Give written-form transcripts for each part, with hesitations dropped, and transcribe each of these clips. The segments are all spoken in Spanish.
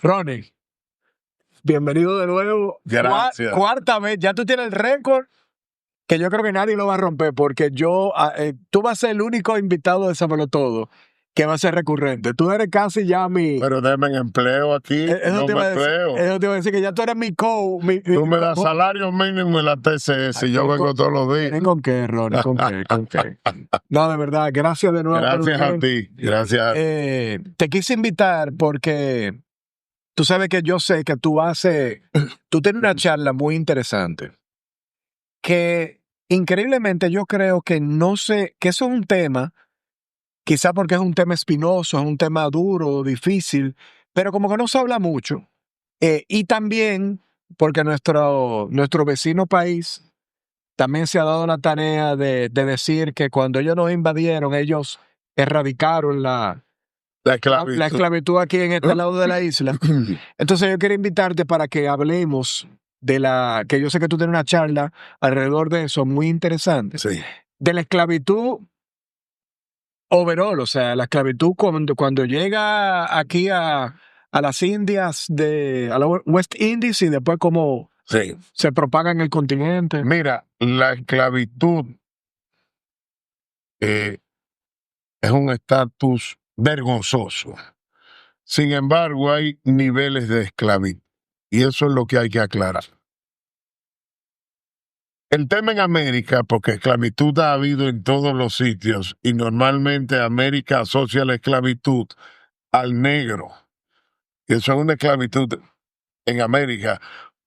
Ronnie, bienvenido de nuevo. Gracias. Cuarta vez, ya tú tienes el récord que yo creo que nadie lo va a romper porque tú vas a ser el único invitado de Sábelo Todo que va a ser recurrente. Tú eres casi ya mi... Pero denme empleo aquí, Eso no te iba me a decir, creo. eso te iba a decir que ya tú eres mi Tú me das salario mínimo en la TCS y yo vengo todos los días. ¿Con qué, Ronnie? ¿Con qué? No, de verdad, gracias de nuevo. Gracias a ti, gracias. Te quise invitar porque tú sabes que yo sé que tú tienes una charla muy interesante que increíblemente yo creo que no sé, que eso es un tema, quizá porque es un tema espinoso, es un tema duro, difícil, pero como que no se habla mucho. Y también porque nuestro vecino país también se ha dado la tarea de decir que cuando ellos nos invadieron, ellos erradicaron la esclavitud aquí en este lado de la isla. Entonces yo quería invitarte para que hablemos que yo sé que tú tienes una charla alrededor de eso muy interesante. Sí. De la esclavitud overall, o sea, la esclavitud cuando llega aquí a las Indias, a la West Indies y después como se propaga en el continente. Mira, la esclavitud es un estatus vergonzoso. Sin embargo, hay niveles de esclavitud y eso es lo que hay que aclarar. El tema en América, porque esclavitud ha habido en todos los sitios y normalmente América asocia la esclavitud al negro. Y eso es una esclavitud en América,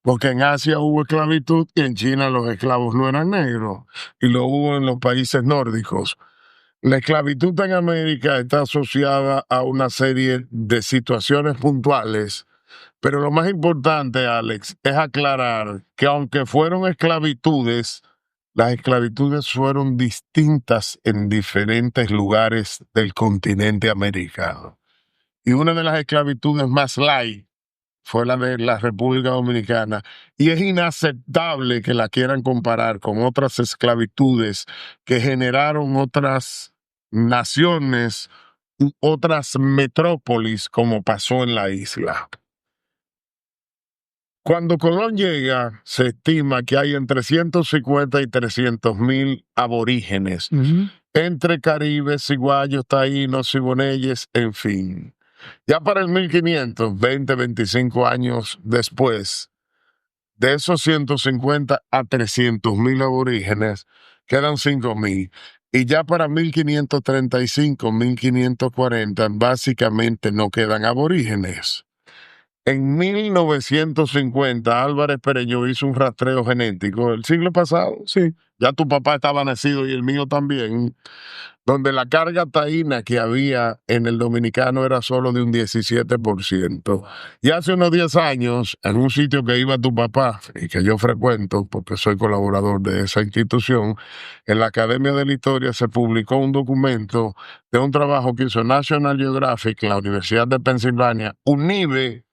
porque en Asia hubo esclavitud y en China los esclavos no eran negros y lo hubo en los países nórdicos. La esclavitud en América está asociada a una serie de situaciones puntuales, pero lo más importante, Alex, es aclarar que aunque fueron esclavitudes, las esclavitudes fueron distintas en diferentes lugares del continente americano. Y una de las esclavitudes más light fue la de la República Dominicana, y es inaceptable que la quieran comparar con otras esclavitudes que generaron otras naciones, otras metrópolis, como pasó en la isla. Cuando Colón llega, se estima que hay entre 150 y 300,000 aborígenes, entre caribes, ciguayos, taínos, siboneyes, en fin. Ya para el 1500, 25 años después, de esos 150 a 300,000 aborígenes, quedan 5,000. Y ya para 1535, 1540, básicamente no quedan aborígenes. En 1950, Álvarez Pereño hizo un rastreo genético el siglo pasado. Sí. Ya tu papá estaba nacido y el mío también, donde la carga taína que había en el dominicano era solo de un 17%. Y hace unos 10 años, en un sitio que iba tu papá y que yo frecuento, porque soy colaborador de esa institución, en la Academia de la Historia se publicó un documento de un trabajo que hizo National Geographic, la Universidad de Pensilvania, UNIBE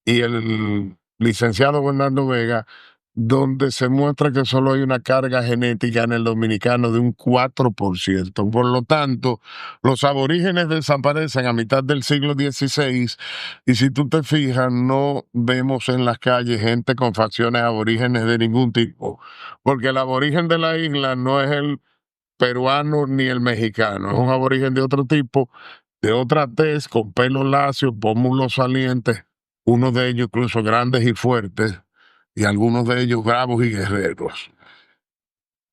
y el licenciado Bernardo Vega, donde se muestra que solo hay una carga genética en el dominicano de un 4%. Por lo tanto, los aborígenes desaparecen a mitad del siglo XVI y si tú te fijas, no vemos en las calles gente con facciones aborígenes de ningún tipo, porque el aborigen de la isla no es el peruano ni el mexicano, es un aborigen de otro tipo, de otra tez, con pelo lacio, pómulos salientes, uno de ellos incluso grandes y fuertes, y algunos de ellos bravos y guerreros.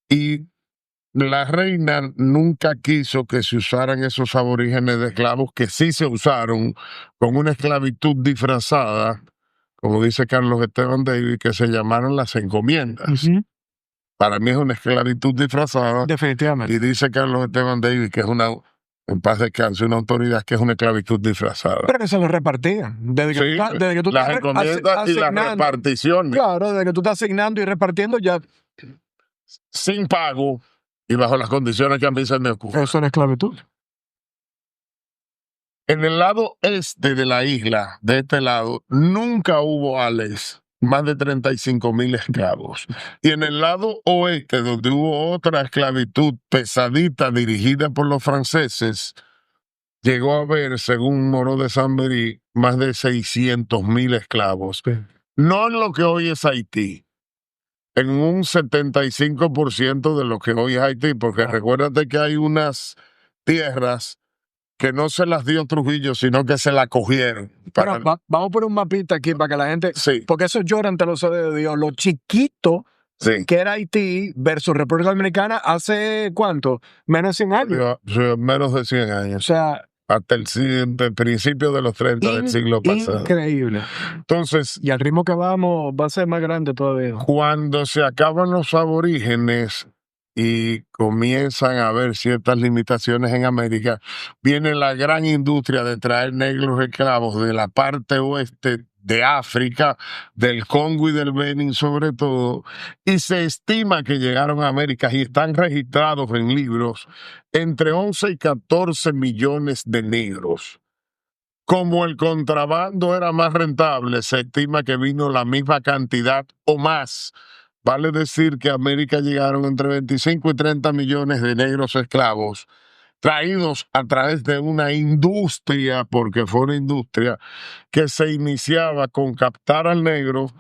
Y la reina nunca quiso que se usaran esos aborígenes de esclavos, que sí se usaron con una esclavitud disfrazada, como dice Carlos Esteban Davis, que se llamaron las encomiendas. Para mí es una esclavitud disfrazada. Definitivamente. Y dice Carlos Esteban Davis que es en paz descanse, una autoridad que es una esclavitud disfrazada. Pero que se lo repartían. Desde que tú las estás encomiendas y las reparticiones. Claro, desde que tú estás asignando y repartiendo ya. Sin pago y bajo las condiciones que a mí se me ocurren. Eso es esclavitud. En el lado este de la isla, de este lado, nunca hubo, Alex, más de 35,000 esclavos. Y en el lado oeste, donde hubo otra esclavitud pesadita dirigida por los franceses, llegó a haber, según Moró de Samberí, más de 600,000 esclavos. Sí. No en lo que hoy es Haití, en un 75% de lo que hoy es Haití, porque recuérdate que hay unas tierras que no se las dio Trujillo, sino que se la cogieron. Bueno, vamos a poner un mapita aquí para que la gente... Sí. Porque eso llora ante los ojos de Dios. Lo chiquito Sí. que era Haití versus República Dominicana hace, ¿cuánto? Menos de 100 años. Menos de 100 O años. sea... Hasta el principio de los 30 del siglo pasado. Increíble. Entonces... Y al ritmo que vamos va a ser más grande todavía. Cuando se acaban los aborígenes y comienzan a haber ciertas limitaciones en América, viene la gran industria de traer negros esclavos de la parte oeste de África, del Congo y del Benin sobre todo, y se estima que llegaron a América y están registrados en libros entre 11 y 14 millones de negros. Como el contrabando era más rentable, se estima que vino la misma cantidad o más. Vale decir que a América llegaron entre 25 y 30 millones de negros esclavos, traídos a través de una industria, porque fue una industria que se iniciaba con captar al negro,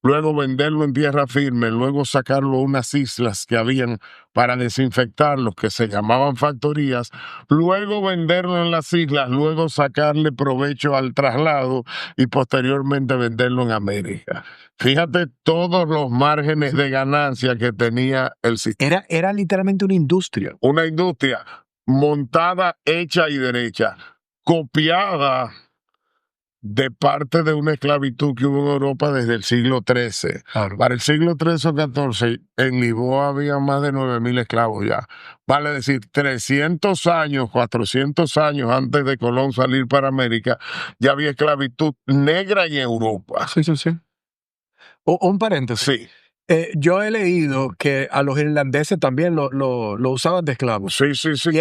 luego venderlo en tierra firme, luego sacarlo a unas islas que habían para desinfectarlos, que se llamaban factorías, luego venderlo en las islas, luego sacarle provecho al traslado y posteriormente venderlo en América. Fíjate todos los márgenes de ganancia que tenía el sistema. Era literalmente una industria. Una industria montada, hecha y derecha, copiada de parte de una esclavitud que hubo en Europa desde el siglo XIII. Claro. Para el siglo XIII o XIV, en Lisboa había más de 9,000 esclavos ya. Vale decir, 300 años, 400 años antes de Colón salir para América, ya había esclavitud negra en Europa. Sí. Un paréntesis. Sí. Yo he leído que a los irlandeses también lo usaban de esclavos. Sí. Y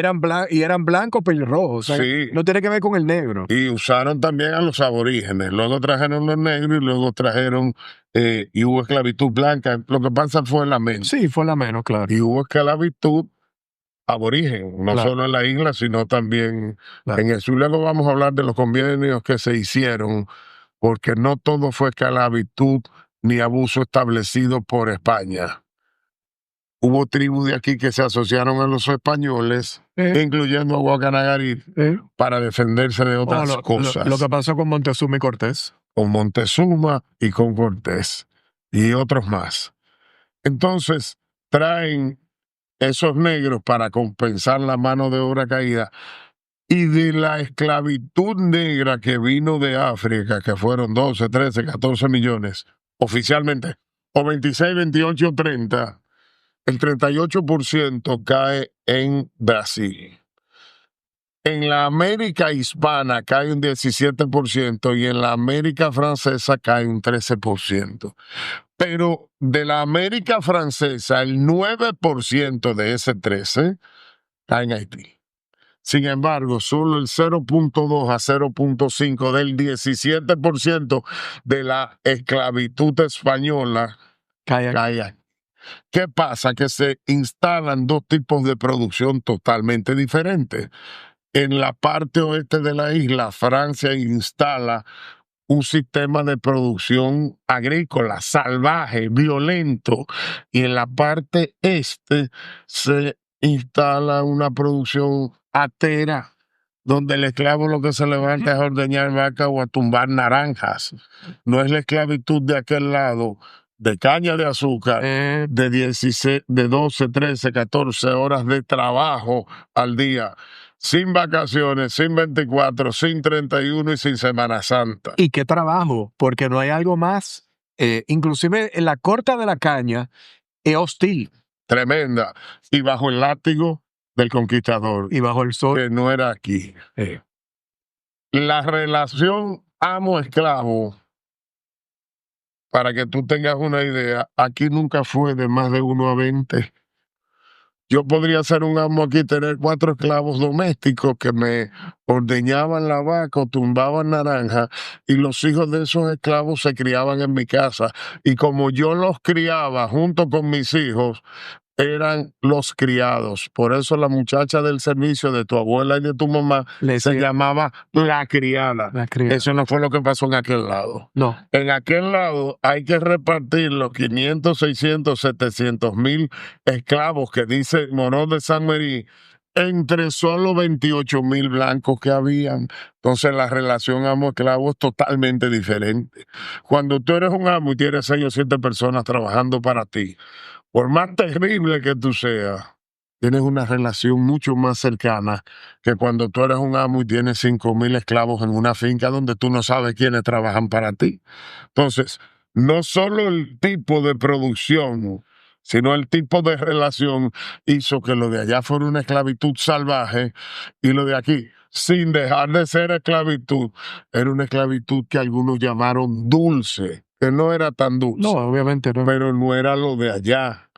eran blancos pelirrojos. O sea, Sí. no tiene que ver con el negro. Y usaron también a los aborígenes. Luego trajeron los negros y luego trajeron, y hubo esclavitud blanca. Lo que pasa fue la mente. Sí, fue la menos, claro. Y hubo esclavitud aborigen, no Claro. solo en la isla, sino también Claro. en eso. Y luego vamos a hablar de los convenios que se hicieron, porque no todo fue esclavitud ni abuso establecido por España. Hubo tribus de aquí que se asociaron a los españoles, incluyendo a Guacanagarí, para defenderse de otras cosas. Lo que pasó con Montezuma y Cortés. Con Montezuma y con Cortés, y otros más. Entonces, traen esos negros para compensar la mano de obra caída, y de la esclavitud negra que vino de África, que fueron 12, 13, 14 millones, oficialmente, o 26, 28, 30, el 38% cae en Brasil. En la América hispana cae un 17% y en la América francesa cae un 13%. Pero de la América francesa, el 9% de ese 13% cae en Haití. Sin embargo, solo el 0.2 a 0.5 del 17% de la esclavitud española cae ahí. ¿Qué pasa? Que se instalan dos tipos de producción totalmente diferentes. En la parte oeste de la isla, Francia instala un sistema de producción agrícola salvaje, violento, y en la parte este se instala una producción atera, donde el esclavo lo que se levanta es a ordeñar vaca o a tumbar naranjas. No es la esclavitud de aquel lado, de caña de azúcar, de 16, de 12, 13, 14 horas de trabajo al día, sin vacaciones, sin 24, sin 31 y sin Semana Santa. ¿Y qué trabajo? Porque no hay algo más. Inclusive en la corta de la caña es hostil. Tremenda. Y bajo el látigo del conquistador. Y bajo el sol. Que no era aquí. La relación amo-esclavo, para que tú tengas una idea, aquí nunca fue de más de 1 a 20. Yo podría ser un amo aquí, tener 4 esclavos domésticos que me ordeñaban la vaca o tumbaban naranja, y los hijos de esos esclavos se criaban en mi casa. Y como yo los criaba junto con mis hijos, eran los criados. Por eso la muchacha del servicio de tu abuela y de tu mamá se llamaba la criada. La criada. Eso no fue lo que pasó en aquel lado. No. En aquel lado hay que repartir los 500, 600, 700,000 esclavos que dice Morón de San Merí entre solo 28,000 blancos que habían. Entonces la relación amo-esclavo es totalmente diferente. Cuando tú eres un amo y tienes 6 o 7 personas trabajando para ti, por más terrible que tú seas, tienes una relación mucho más cercana que cuando tú eres un amo y tienes 5,000 esclavos en una finca donde tú no sabes quiénes trabajan para ti. Entonces, no solo el tipo de producción, sino el tipo de relación hizo que lo de allá fuera una esclavitud salvaje y lo de aquí, sin dejar de ser esclavitud, era una esclavitud que algunos llamaron dulce, que no era tan dulce. No, obviamente no. Pero no era lo de allá.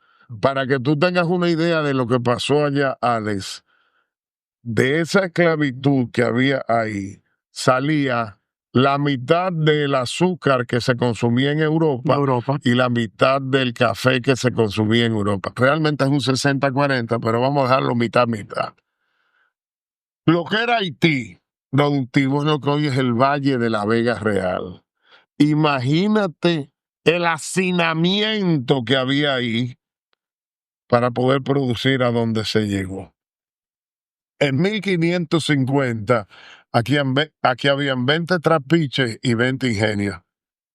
Para que tú tengas una idea de lo que pasó allá, Alex, de esa esclavitud que había ahí, salía la mitad del azúcar que se consumía en Europa y la mitad del café que se consumía en Europa. Realmente es un 60-40, pero vamos a dejarlo mitad-mitad. Lo que era Haití productivo es lo que hoy es el Valle de la Vega Real. Imagínate el hacinamiento que había ahí para poder producir a donde se llegó. En 1550, aquí habían 20 trapiches y 20 ingenios.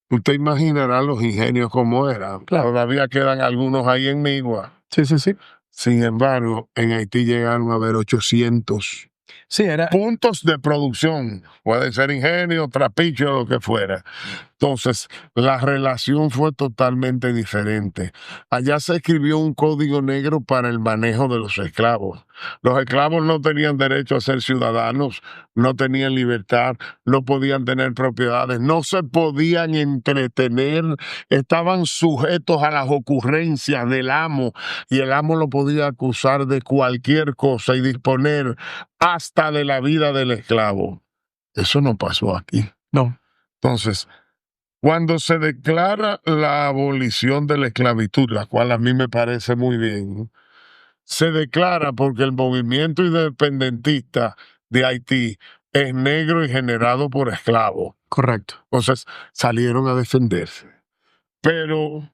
Usted imaginará los ingenios como eran. Claro. Todavía quedan algunos ahí en Migua. Sí. Sin embargo, en Haití llegaron a haber 800 puntos de producción. Puede ser ingenio, trapiche o lo que fuera. Entonces, la relación fue totalmente diferente. Allá se escribió un código negro para el manejo de los esclavos. Los esclavos no tenían derecho a ser ciudadanos, no tenían libertad, no podían tener propiedades, no se podían entretener, estaban sujetos a las ocurrencias del amo y el amo lo podía acusar de cualquier cosa y disponer hasta de la vida del esclavo. Eso no pasó aquí. No. Entonces, cuando se declara la abolición de la esclavitud, la cual a mí me parece muy bien, se declara porque el movimiento independentista de Haití es negro y generado por esclavos. Correcto. Entonces salieron a defenderse. Pero,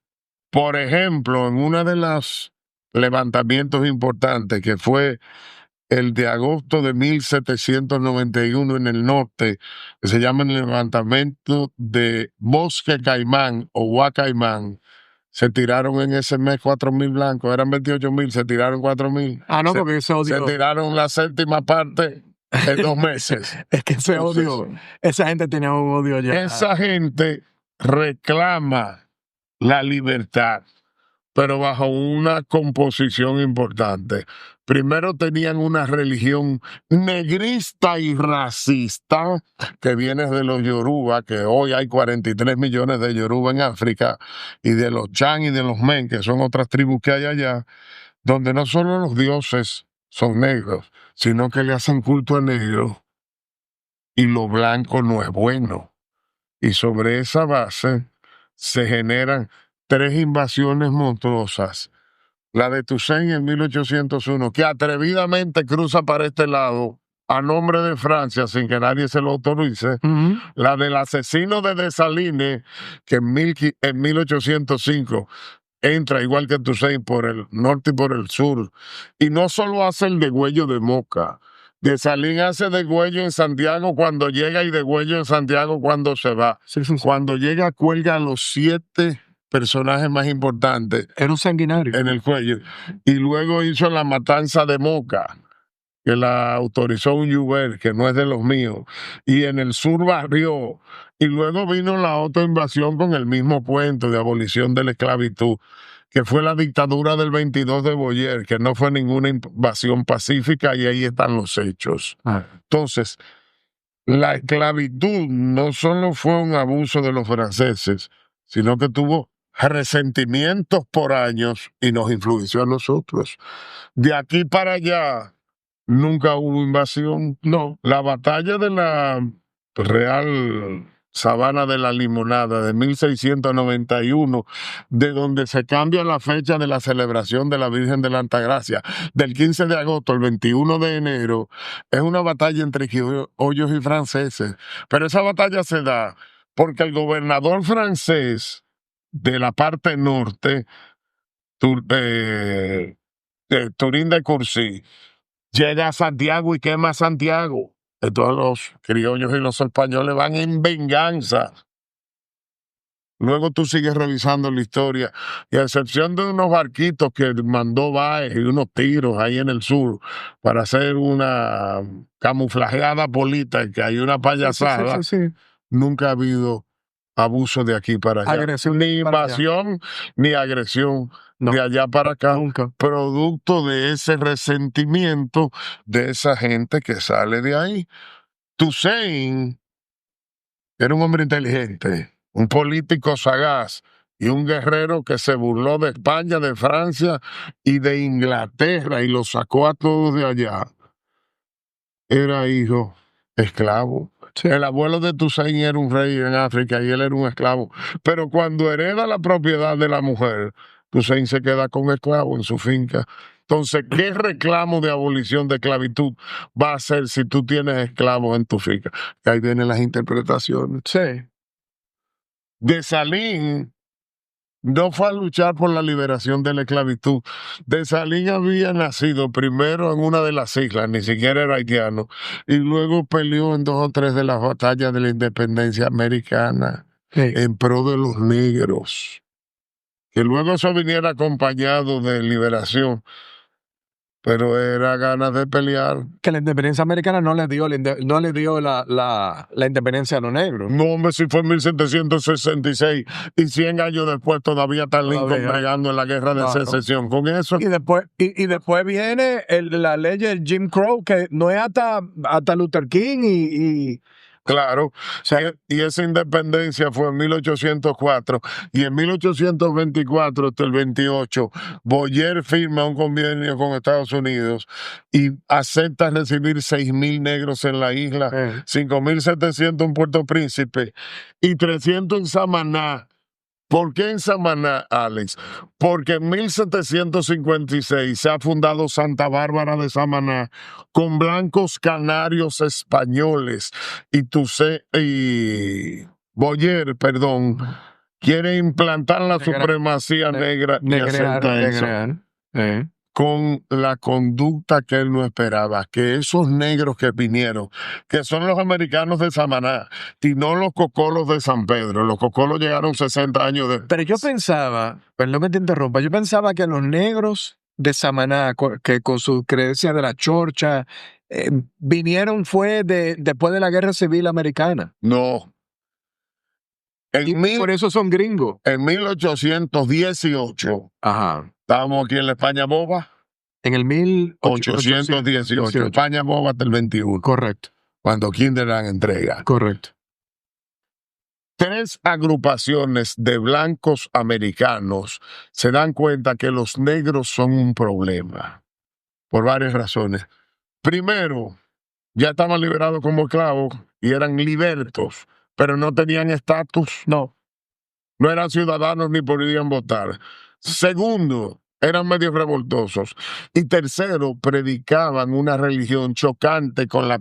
por ejemplo, en uno de los levantamientos importantes que fue el de agosto de 1791 en el norte, que se llama el levantamiento de Bosque Caimán o Huacaimán. Se tiraron en ese mes 4,000 blancos, eran 28,000, se tiraron 4,000. Ah, no, porque ese odio. Se tiraron la séptima parte en 2 meses. Es que ese odio, esa gente tenía un odio ya. Esa gente reclama la libertad, pero bajo una composición importante. Primero tenían una religión negrista y racista que viene de los Yoruba, que hoy hay 43 millones de Yoruba en África, y de los Chan y de los Men, que son otras tribus que hay allá, donde no solo los dioses son negros, sino que le hacen culto a negros y lo blanco no es bueno. Y sobre esa base se generan 3 invasiones monstruosas. La de Toussaint en 1801, que atrevidamente cruza para este lado a nombre de Francia sin que nadie se lo autorice. La del asesino de Dessalines, que en 1805 entra igual que Toussaint por el norte y por el sur. Y no solo hace el degüello de Moca. Dessalines hace degüello en Santiago cuando llega y degüello en Santiago cuando se va. Sí. Cuando llega, cuelga a los 7 personajes más importantes. Era un sanguinario. En el cuello. Y luego hizo la matanza de Moca, que la autorizó un Yuber, que no es de los míos. Y en el sur barrió. Y luego vino la otra invasión con el mismo cuento de abolición de la esclavitud, que fue la dictadura del 22 de Boyer, que no fue ninguna invasión pacífica, y ahí están los hechos. Entonces, la esclavitud no solo fue un abuso de los franceses, sino que tuvo resentimientos por años y nos influenció a nosotros. De aquí para allá nunca hubo invasión. No. La batalla de la Real Sabana de la Limonada de 1691, de donde se cambia la fecha de la celebración de la Virgen de la Altagracia, del 15 de agosto al 21 de enero, es una batalla entre criollos y franceses. Pero esa batalla se da porque el gobernador francés de la parte norte, Turín de Cursi, llega a Santiago y quema Santiago. Entonces los criollos y los españoles van en venganza. Luego tú sigues revisando la historia, y a excepción de unos barquitos que mandó Báez y unos tiros ahí en el sur para hacer una camuflajeada política y una payasada, nunca ha habido abuso de aquí para allá. Agresión ni invasión, ni agresión de allá para acá. Nunca. Producto de ese resentimiento de esa gente que sale de ahí. Toussaint era un hombre inteligente, un político sagaz y un guerrero que se burló de España, de Francia y de Inglaterra y los sacó a todos de allá. Era hijo esclavo. Sí. El abuelo de Toussaint era un rey en África y él era un esclavo. Pero cuando hereda la propiedad de la mujer, Toussaint se queda con esclavo en su finca. Entonces, ¿qué reclamo de abolición de esclavitud va a hacer si tú tienes esclavos en tu finca? Y ahí vienen las interpretaciones. Sí. Dessalines no fue a luchar por la liberación de la esclavitud. Dessalines había nacido primero en una de las islas, ni siquiera era haitiano, y luego peleó en 2 o 3 de las batallas de la independencia americana en pro de los negros. Que luego eso viniera acompañado de liberación, pero era ganas de pelear. Que la independencia americana no le dio la independencia a los negros. No, hombre, si fue en 1766 y 100 años después todavía está Lincoln bregando en la guerra de secesión. Con eso. Y después viene la ley del Jim Crow, que no es hasta Luther King y claro, o sea, y esa independencia fue en 1804 y en 1824 hasta el 28 Boyer firma un convenio con Estados Unidos y acepta recibir 6,000 negros en la isla, 5,700 en Puerto Príncipe y 300 en Samaná. ¿Por qué en Samaná, Alex? Porque en 1756 se ha fundado Santa Bárbara de Samaná con blancos canarios españoles y Boyer, quiere implantar la supremacía negra y acepta eso. Con la conducta que él no esperaba, que esos negros que vinieron, que son los americanos de Samaná, y no los cocolos de San Pedro. Los cocolos llegaron 60 años después. Pero yo pensaba, perdón que te interrumpa, yo pensaba que los negros de Samaná, que con su creencia de la chorcha, vinieron después de la Guerra Civil Americana. No. Por eso son gringos. En 1818. Ajá. Estábamos aquí en la España Boba. En el 1818. España Boba hasta el 21. Correcto. Cuando Kinderland entrega. Correcto. 3 agrupaciones de blancos americanos se dan cuenta que los negros son un problema. Por varias razones. Primero, ya estaban liberados como esclavos y eran libertos, pero no tenían estatus. No eran ciudadanos ni podían votar. Segundo, eran medios revoltosos. Y tercero, predicaban una religión chocante con la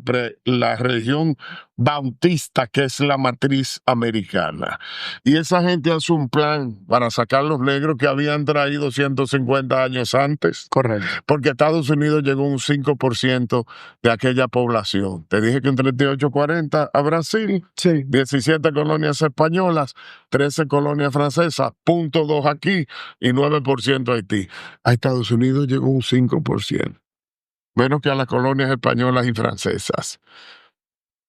religión bautista, que es la matriz americana. Y esa gente hace un plan para sacar los negros que habían traído 150 años antes. Correcto. Porque Estados Unidos llegó un 5% de aquella población. Te dije que un 38-40 a Brasil, 17 colonias españolas, 13 colonias francesas, 0.2 aquí y 9% Haití. A Estados Unidos llegó un 5%. Menos que a las colonias españolas y francesas.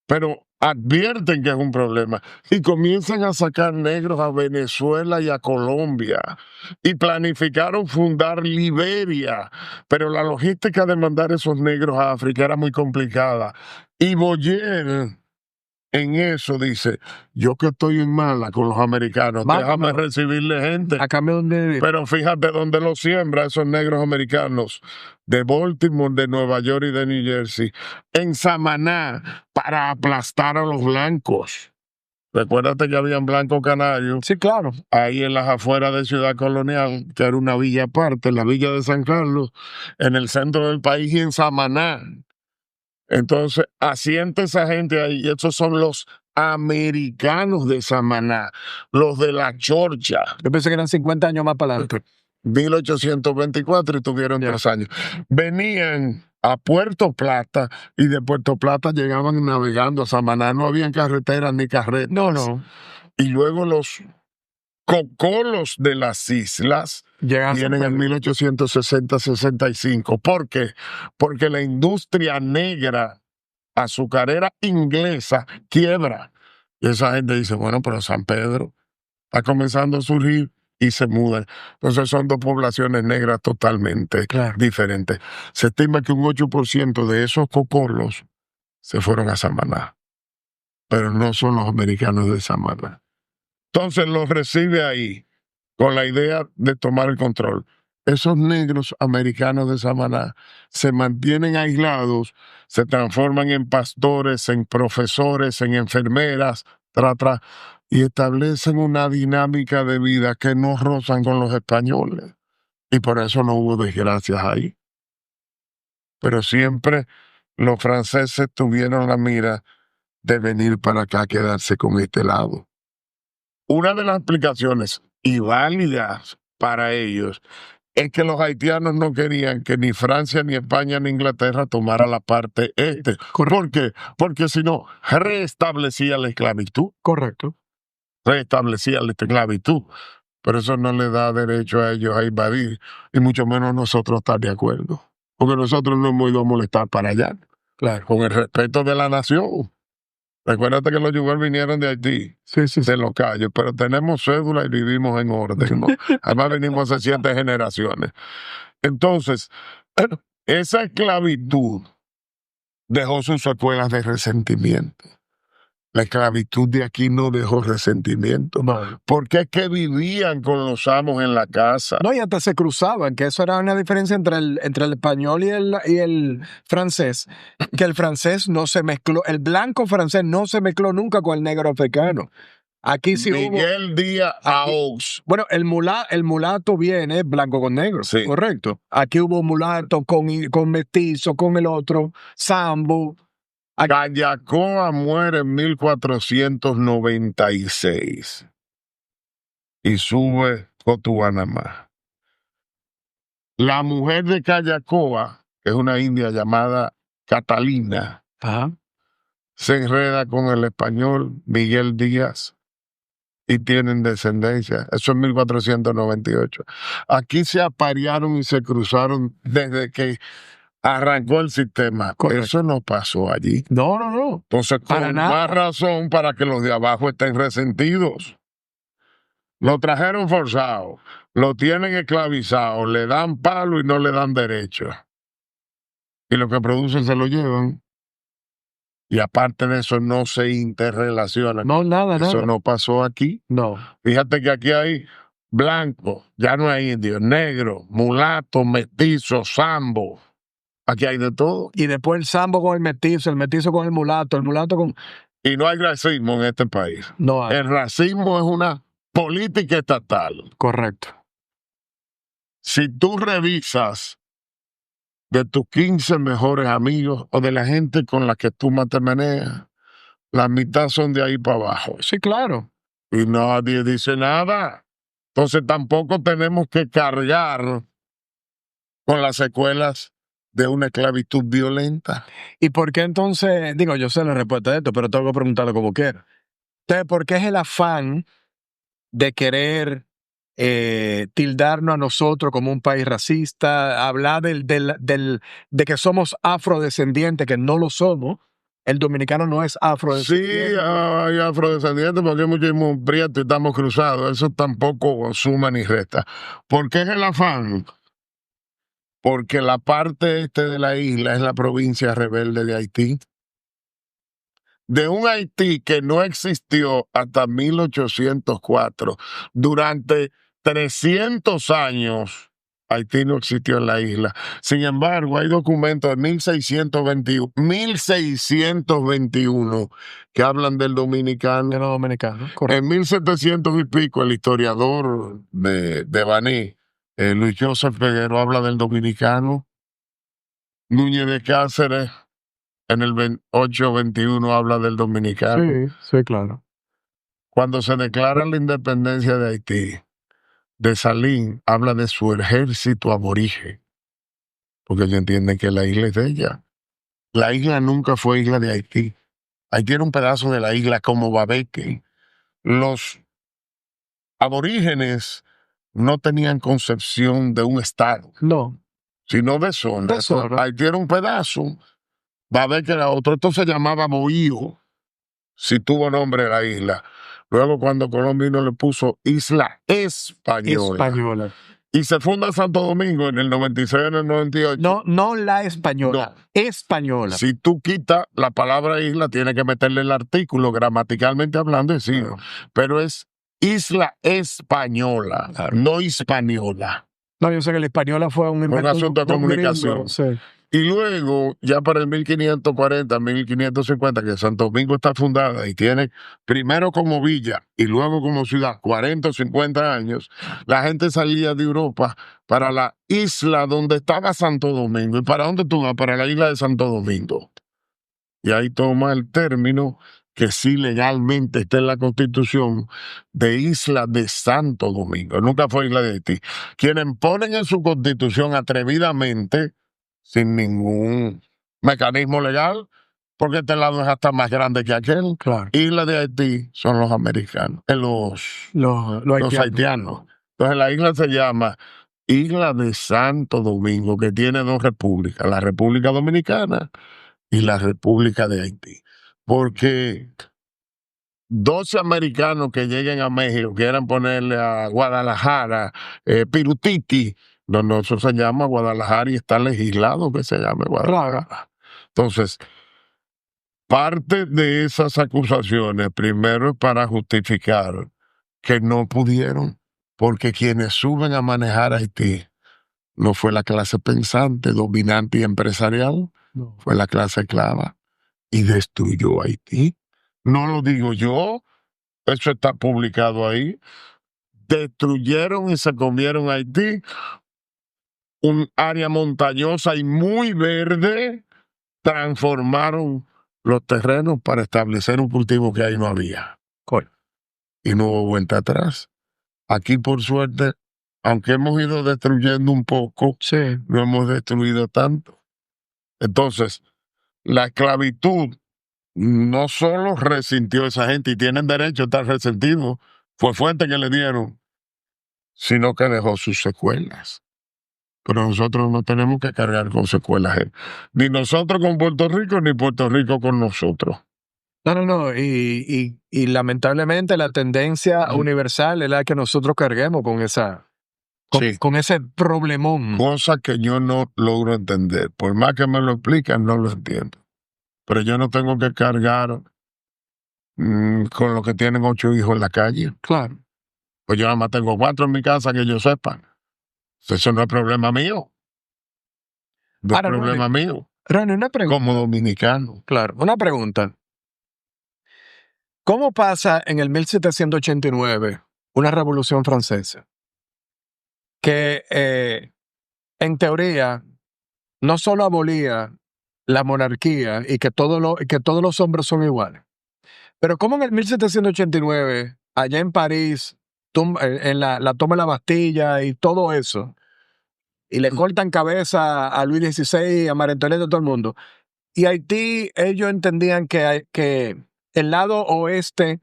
Pero advierten que es un problema y comienzan a sacar negros a Venezuela y a Colombia y planificaron fundar Liberia, pero la logística de mandar esos negros a África era muy complicada. Y Boyer en eso dice, yo que estoy en mala con los americanos, déjame recibirle gente. Pero fíjate dónde lo siembra esos negros americanos, de Baltimore, de Nueva York y de New Jersey, en Samaná, para aplastar a los blancos. Recuérdate que habían blancos canarios Sí, claro. ahí en las afueras de Ciudad Colonial, que era una villa aparte, la villa de San Carlos, en el centro del país y en Samaná. Entonces, asiente esa gente ahí, y estos son los americanos de Samaná, los de la Chorcha. Yo pensé que eran 50 años más para adelante. 1824 y tuvieron 3 años. Venían a Puerto Plata y de Puerto Plata llegaban navegando a Samaná. No habían carreteras ni carretas. No. Y luego los cocolos de las islas vienen en 1860-65. ¿Por qué? Porque la industria negra azucarera inglesa quiebra. Y esa gente dice, bueno, pero San Pedro está comenzando a surgir y se mudan. Entonces son dos poblaciones negras totalmente diferentes. Se estima que un 8% de esos cocolos se fueron a Samaná, pero no son los americanos de Samaná. Entonces los recibe ahí con la idea de tomar el control. Esos negros americanos de Samaná se mantienen aislados, se transforman en pastores, en profesores, en enfermeras, y establecen una dinámica de vida que no rozan con los españoles. Y por eso no hubo desgracias ahí. Pero siempre los franceses tuvieron la mira de venir para acá a quedarse con este lado. Una de las explicaciones y válidas para ellos es que los haitianos no querían que ni Francia, ni España, ni Inglaterra tomara la parte este. ¿Por qué? Porque si no, restablecía la esclavitud. Correcto. Restablecía la esclavitud. Pero eso no le da derecho a ellos a invadir, y mucho menos nosotros estar de acuerdo. Porque nosotros no hemos ido a molestar para allá. Claro. Con el respeto de la nación. Recuérdate que los yuguel vinieron de Haití, de los callos, pero tenemos cédula y vivimos en orden, ¿no? Además venimos hace 7 generaciones. Entonces, esa esclavitud dejó sus secuelas de resentimiento. La esclavitud de aquí no dejó resentimiento. No. Porque es que vivían con los amos en la casa. No, y hasta se cruzaban, que eso era una diferencia entre el español y el francés, que el francés no se mezcló, el blanco francés no se mezcló nunca con el negro africano. Aquí sí Miguel Díaz Aux. Bueno, el mulato viene blanco con negro, sí. Correcto. Aquí hubo mulato con mestizo, con el otro, sambo. Callacoa muere en 1496 y sube Cotubanamá. La mujer de Callacoa, que es una india llamada Catalina, se enreda con el español Miguel Díaz y tienen descendencia. Eso en 1498. Aquí se aparearon y se cruzaron desde que arrancó el sistema. Correcto. Eso no pasó allí. No. Entonces, con más razón para que los de abajo estén resentidos. Lo trajeron forzado, lo tienen esclavizado, le dan palo y no le dan derecho. Y lo que producen se lo llevan. Y aparte de eso, no se interrelacionan. No, nada. Eso no pasó aquí. No. Fíjate que aquí hay blanco, ya no hay indio, negro, mulato, mestizo, sambo. Aquí hay de todo. Y después el sambo con el mestizo con el mulato con... Y no hay racismo en este país. No hay. El racismo es una política estatal. Correcto. Si tú revisas de tus 15 mejores amigos o de la gente con la que tú más te manejas, la mitad son de ahí para abajo. Sí, claro. Y nadie dice nada. Entonces tampoco tenemos que cargar con las secuelas de una esclavitud violenta. ¿Y por qué entonces, digo, yo sé la respuesta de esto, pero tengo que preguntarlo como quiera? Entonces, ¿por qué es el afán de querer tildarnos a nosotros como un país racista, hablar de que somos afrodescendientes, que no lo somos? El dominicano no es afrodescendiente. Sí, hay afrodescendientes porque hay muchísimos prietos y estamos cruzados. Eso tampoco suma ni resta. ¿Por qué es el afán? Porque la parte este de la isla es la provincia rebelde de Haití. De un Haití que no existió hasta 1804. Durante 300 años, Haití no existió en la isla. Sin embargo, hay documentos de 1621 que hablan del dominicano. De los dominicanos, En correcto. 1700 y pico, el historiador de Baní, Luis Joseph Peguero, habla del dominicano. Núñez de Cáceres, en el 821, habla del dominicano. Sí, sí, claro. Cuando se declara la independencia de Haití, de Salín habla de su ejército aborigen, porque ellos entienden que la isla es de ella. La isla nunca fue isla de Haití. Haití era un pedazo de la isla como Babeque. Los aborígenes no tenían concepción de un estado, No, sino de zona. de zona. Haití era un pedazo, Babeque era otro. Esto se llamaba Bohío, si tuvo nombre la isla. Luego, cuando Colón vino, le puso Isla Española. española. Y se funda Santo Domingo en el 96, en el 98. No, no la española, No. española. Si tú quitas la palabra isla, tienes que meterle el artículo, gramaticalmente hablando, sí. Claro. Pero es Isla Española, Claro. no hispaniola. No, yo sé que la española fue un invento asunto de un gringo, comunicación. sí. Y luego, ya para el 1540, 1550, que Santo Domingo está fundada y tiene primero como villa y luego como ciudad 40 o 50 años, la gente salía de Europa para la isla donde estaba Santo Domingo. ¿Y para dónde tú vas? Para la isla de Santo Domingo. Y ahí toma el término que sí legalmente está en la Constitución de Isla de Santo Domingo. Nunca fue Isla de Haití. Quienes ponen en su Constitución atrevidamente, sin ningún mecanismo legal, porque este lado es hasta más grande que aquel. Claro. Isla de Haití son los americanos, los haitianos. Entonces la isla se llama Isla de Santo Domingo, que tiene dos repúblicas, la República Dominicana y la República de Haití. Porque 12 americanos que lleguen a México quieran ponerle a Guadalajara, Pirutiti, no, eso se llama Guadalajara y está legislado que se llame Guadalajara. Entonces, parte de esas acusaciones, primero es para justificar que no pudieron, porque quienes suben a manejar Haití no fue la clase pensante, dominante y empresarial, No. fue la clase esclava y destruyó Haití. No lo digo yo, eso está publicado ahí. Destruyeron y se comieron Haití, un área montañosa y muy verde, transformaron los terrenos para establecer un cultivo que ahí no había. Coño. Y no hubo vuelta atrás. Aquí, por suerte, aunque hemos ido destruyendo un poco, Sí. no hemos destruido tanto. Entonces, la esclavitud no solo resintió a esa gente y tienen derecho a estar resentidos, fue fuerte que le dieron, sino que dejó sus secuelas. Pero nosotros no tenemos que cargar con secuelas, ni nosotros con Puerto Rico, ni Puerto Rico con nosotros. No. Y lamentablemente la tendencia universal es la que nosotros carguemos con esa, Sí. con ese problemón. Cosa que yo no logro entender. Por más que me lo explican, no lo entiendo. Pero yo no tengo que cargar con los que tienen 8 hijos en la calle. Claro. Pues yo nada más tengo 4 en mi casa que yo sepa. Eso no es problema mío. No es Ahora, problema mío. Ronnie, una pregunta. Como dominicano. Claro, una pregunta. ¿Cómo pasa en el 1789 una revolución francesa? Que en teoría no solo abolía la monarquía y que todos los hombres son iguales, pero como en el 1789, allá en París, en la toma de la Bastilla y todo eso, y le cortan cabeza a Luis XVI, a María Antonieta, a todo el mundo, y Haití, ellos entendían que el lado oeste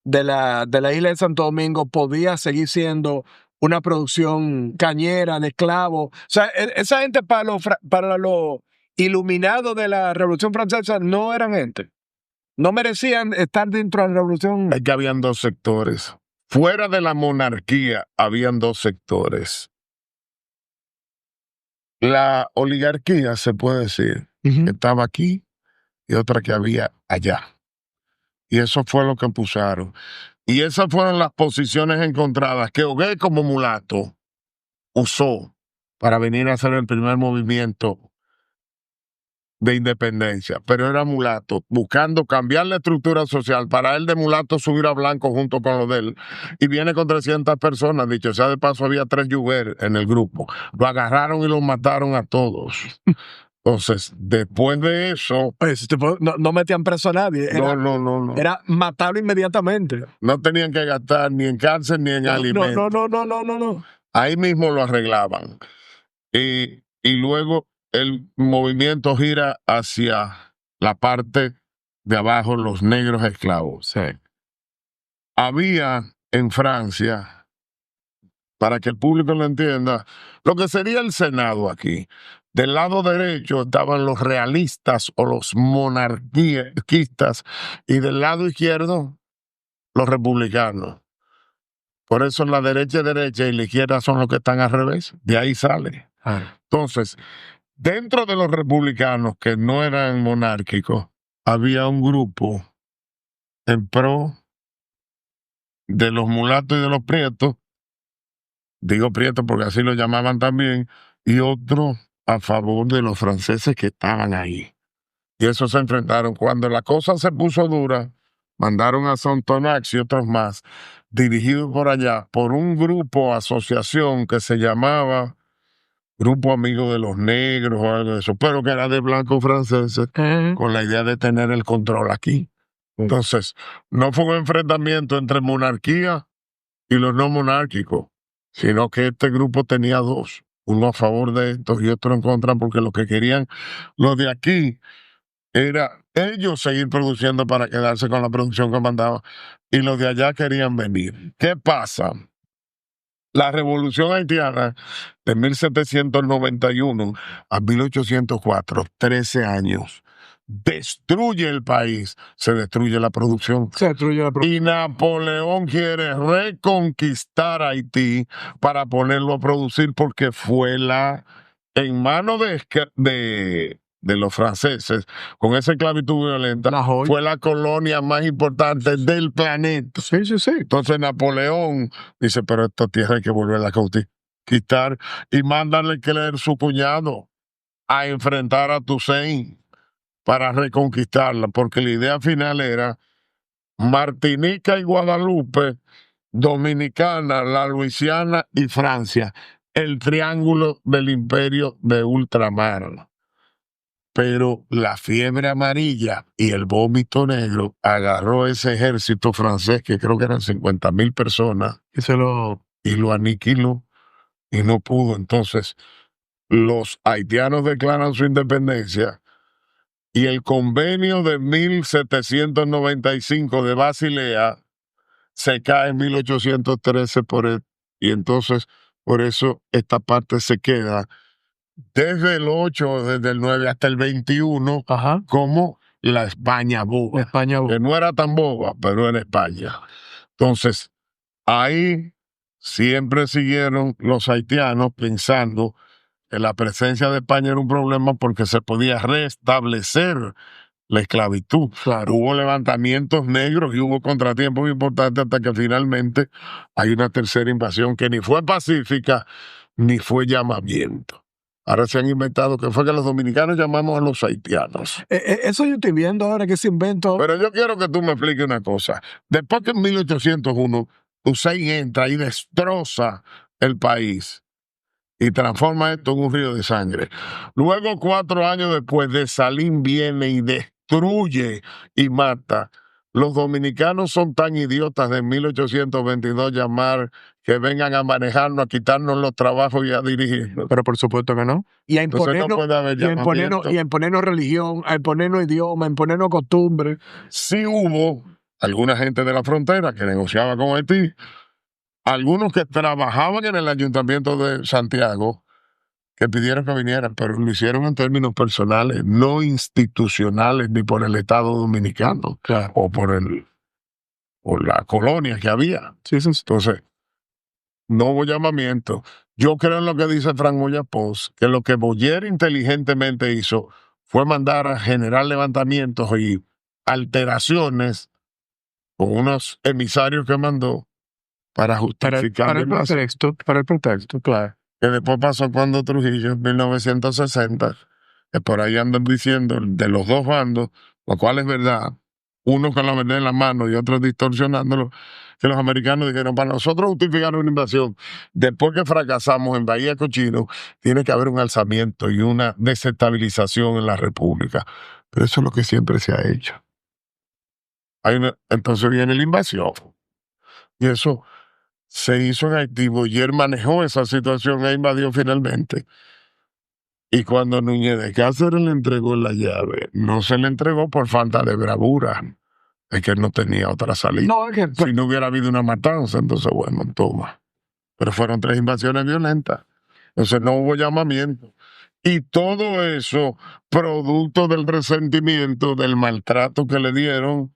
de la isla de Santo Domingo podía seguir siendo una producción cañera de esclavos. O sea, esa gente para los iluminados de la Revolución Francesa no eran gente. No merecían estar dentro de la Revolución. Es que habían 2 sectores. Fuera de la monarquía habían 2 sectores. La oligarquía, se puede decir, que estaba aquí y otra que había allá. Y eso fue lo que pusieron. Y esas fueron las posiciones encontradas que Ogué como mulato usó para venir a hacer el primer movimiento de independencia, pero era mulato, buscando cambiar la estructura social, para él de mulato subir a blanco junto con lo de él, y viene con 300 personas, dicho sea de paso, había 3 yuguer en el grupo, lo agarraron y lo mataron a todos. Entonces, después de eso... Oye, ese tipo no metían preso a nadie, No. era matarlo inmediatamente. No tenían que gastar ni en cárcel ni en alimentos. No. Ahí mismo lo arreglaban. Y luego el movimiento gira hacia la parte de abajo, los negros esclavos. Sí. Había en Francia, para que el público lo entienda, lo que sería el Senado aquí. Del lado derecho estaban los realistas o los monarquistas, y del lado izquierdo los republicanos. Por eso la derecha es derecha y la izquierda son los que están al revés. De ahí sale. Entonces, dentro de los republicanos que no eran monárquicos, había un grupo en pro de los mulatos y de los prietos, digo prietos porque así lo llamaban también, y otro a favor de los franceses que estaban ahí. Y esos se enfrentaron. Cuando la cosa se puso dura, mandaron a Sontonax y otros más, dirigidos por allá, por un grupo, asociación que se llamaba Grupo Amigo de los Negros o algo de eso, pero que era de blancos franceses, con la idea de tener el control aquí. Entonces, no fue un enfrentamiento entre monarquía y los no monárquicos, sino que este grupo tenía dos, uno a favor de estos y otro en contra, porque lo que querían los de aquí era ellos seguir produciendo para quedarse con la producción que mandaban, y los de allá querían venir. ¿Qué pasa? La revolución haitiana de 1791 a 1804, 13 años, destruye el país, se destruye la producción. Y Napoleón quiere reconquistar Haití para ponerlo a producir, porque fue en manos de los franceses, con esa esclavitud violenta, fue la colonia más importante del planeta. Sí. Entonces Napoleón dice, pero esta tierra hay que volverla a conquistar, y manda a Leclerc, su cuñado, a enfrentar a Toussaint para reconquistarla, porque la idea final era Martinica y Guadalupe, Dominicana, la Luisiana y Francia, el triángulo del imperio de ultramar. Pero la fiebre amarilla y el vómito negro agarró ese ejército francés, que creo que eran 50,000 personas, y lo aniquiló, y no pudo. Entonces, los haitianos declaran su independencia, y el convenio de 1795 de Basilea se cae en 1813 y entonces por eso esta parte se queda desde el 8, desde el 9 hasta el 21, como la España boba. Que no era tan boba, pero era España. Entonces, ahí siempre siguieron los haitianos pensando que la presencia de España era un problema, porque se podía restablecer la esclavitud. Claro. Hubo levantamientos negros y hubo contratiempos importantes, hasta que finalmente hay una tercera invasión que ni fue pacífica ni fue llamamiento. Ahora se han inventado que fue que los dominicanos llamamos a los haitianos. Eso yo estoy viendo ahora, que ese invento. Pero yo quiero que tú me expliques una cosa. Después que en 1801 Toussaint entra y destroza el país y transforma esto en un río de sangre, luego 4 años después, Dessalines viene y destruye y mata. Los dominicanos son tan idiotas de 1822 llamar que vengan a manejarnos, a quitarnos los trabajos y a dirigirnos. Pero por supuesto que no. Y a imponernos, no puede haber llamamiento. y a imponernos religión, a imponernos idioma, a imponernos costumbres. Sí hubo alguna gente de la frontera que negociaba con Haití, algunos que trabajaban en el ayuntamiento de Santiago, que pidieron que vinieran, pero lo hicieron en términos personales, no institucionales, ni por el Estado Dominicano, claro, o por la colonia que había. Sí. Entonces, no hubo llamamiento. Yo creo en lo que dice Frank Moyapós, que lo que Boyer inteligentemente hizo fue mandar a generar levantamientos y alteraciones con unos emisarios que mandó para justificar para el pretexto, claro. que después pasó cuando Trujillo, en 1960, que por ahí andan diciendo de los dos bandos, lo cual es verdad, uno con la verdad en la mano y otro distorsionándolo, que los americanos dijeron, para nosotros justificar una invasión, después que fracasamos en Bahía Cochino, tiene que haber un alzamiento y una desestabilización en la República. Pero eso es lo que siempre se ha hecho. Entonces viene la invasión. Y eso se hizo en Haití. Boyer manejó esa situación e invadió finalmente. Y cuando Núñez de Cáceres le entregó la llave, no se le entregó por falta de bravura. Es que él no tenía otra salida. No, es que, Si no hubiera habido una matanza, entonces bueno, toma. Pero fueron 3 invasiones violentas. Entonces no hubo llamamiento. Y todo eso producto del resentimiento, del maltrato que le dieron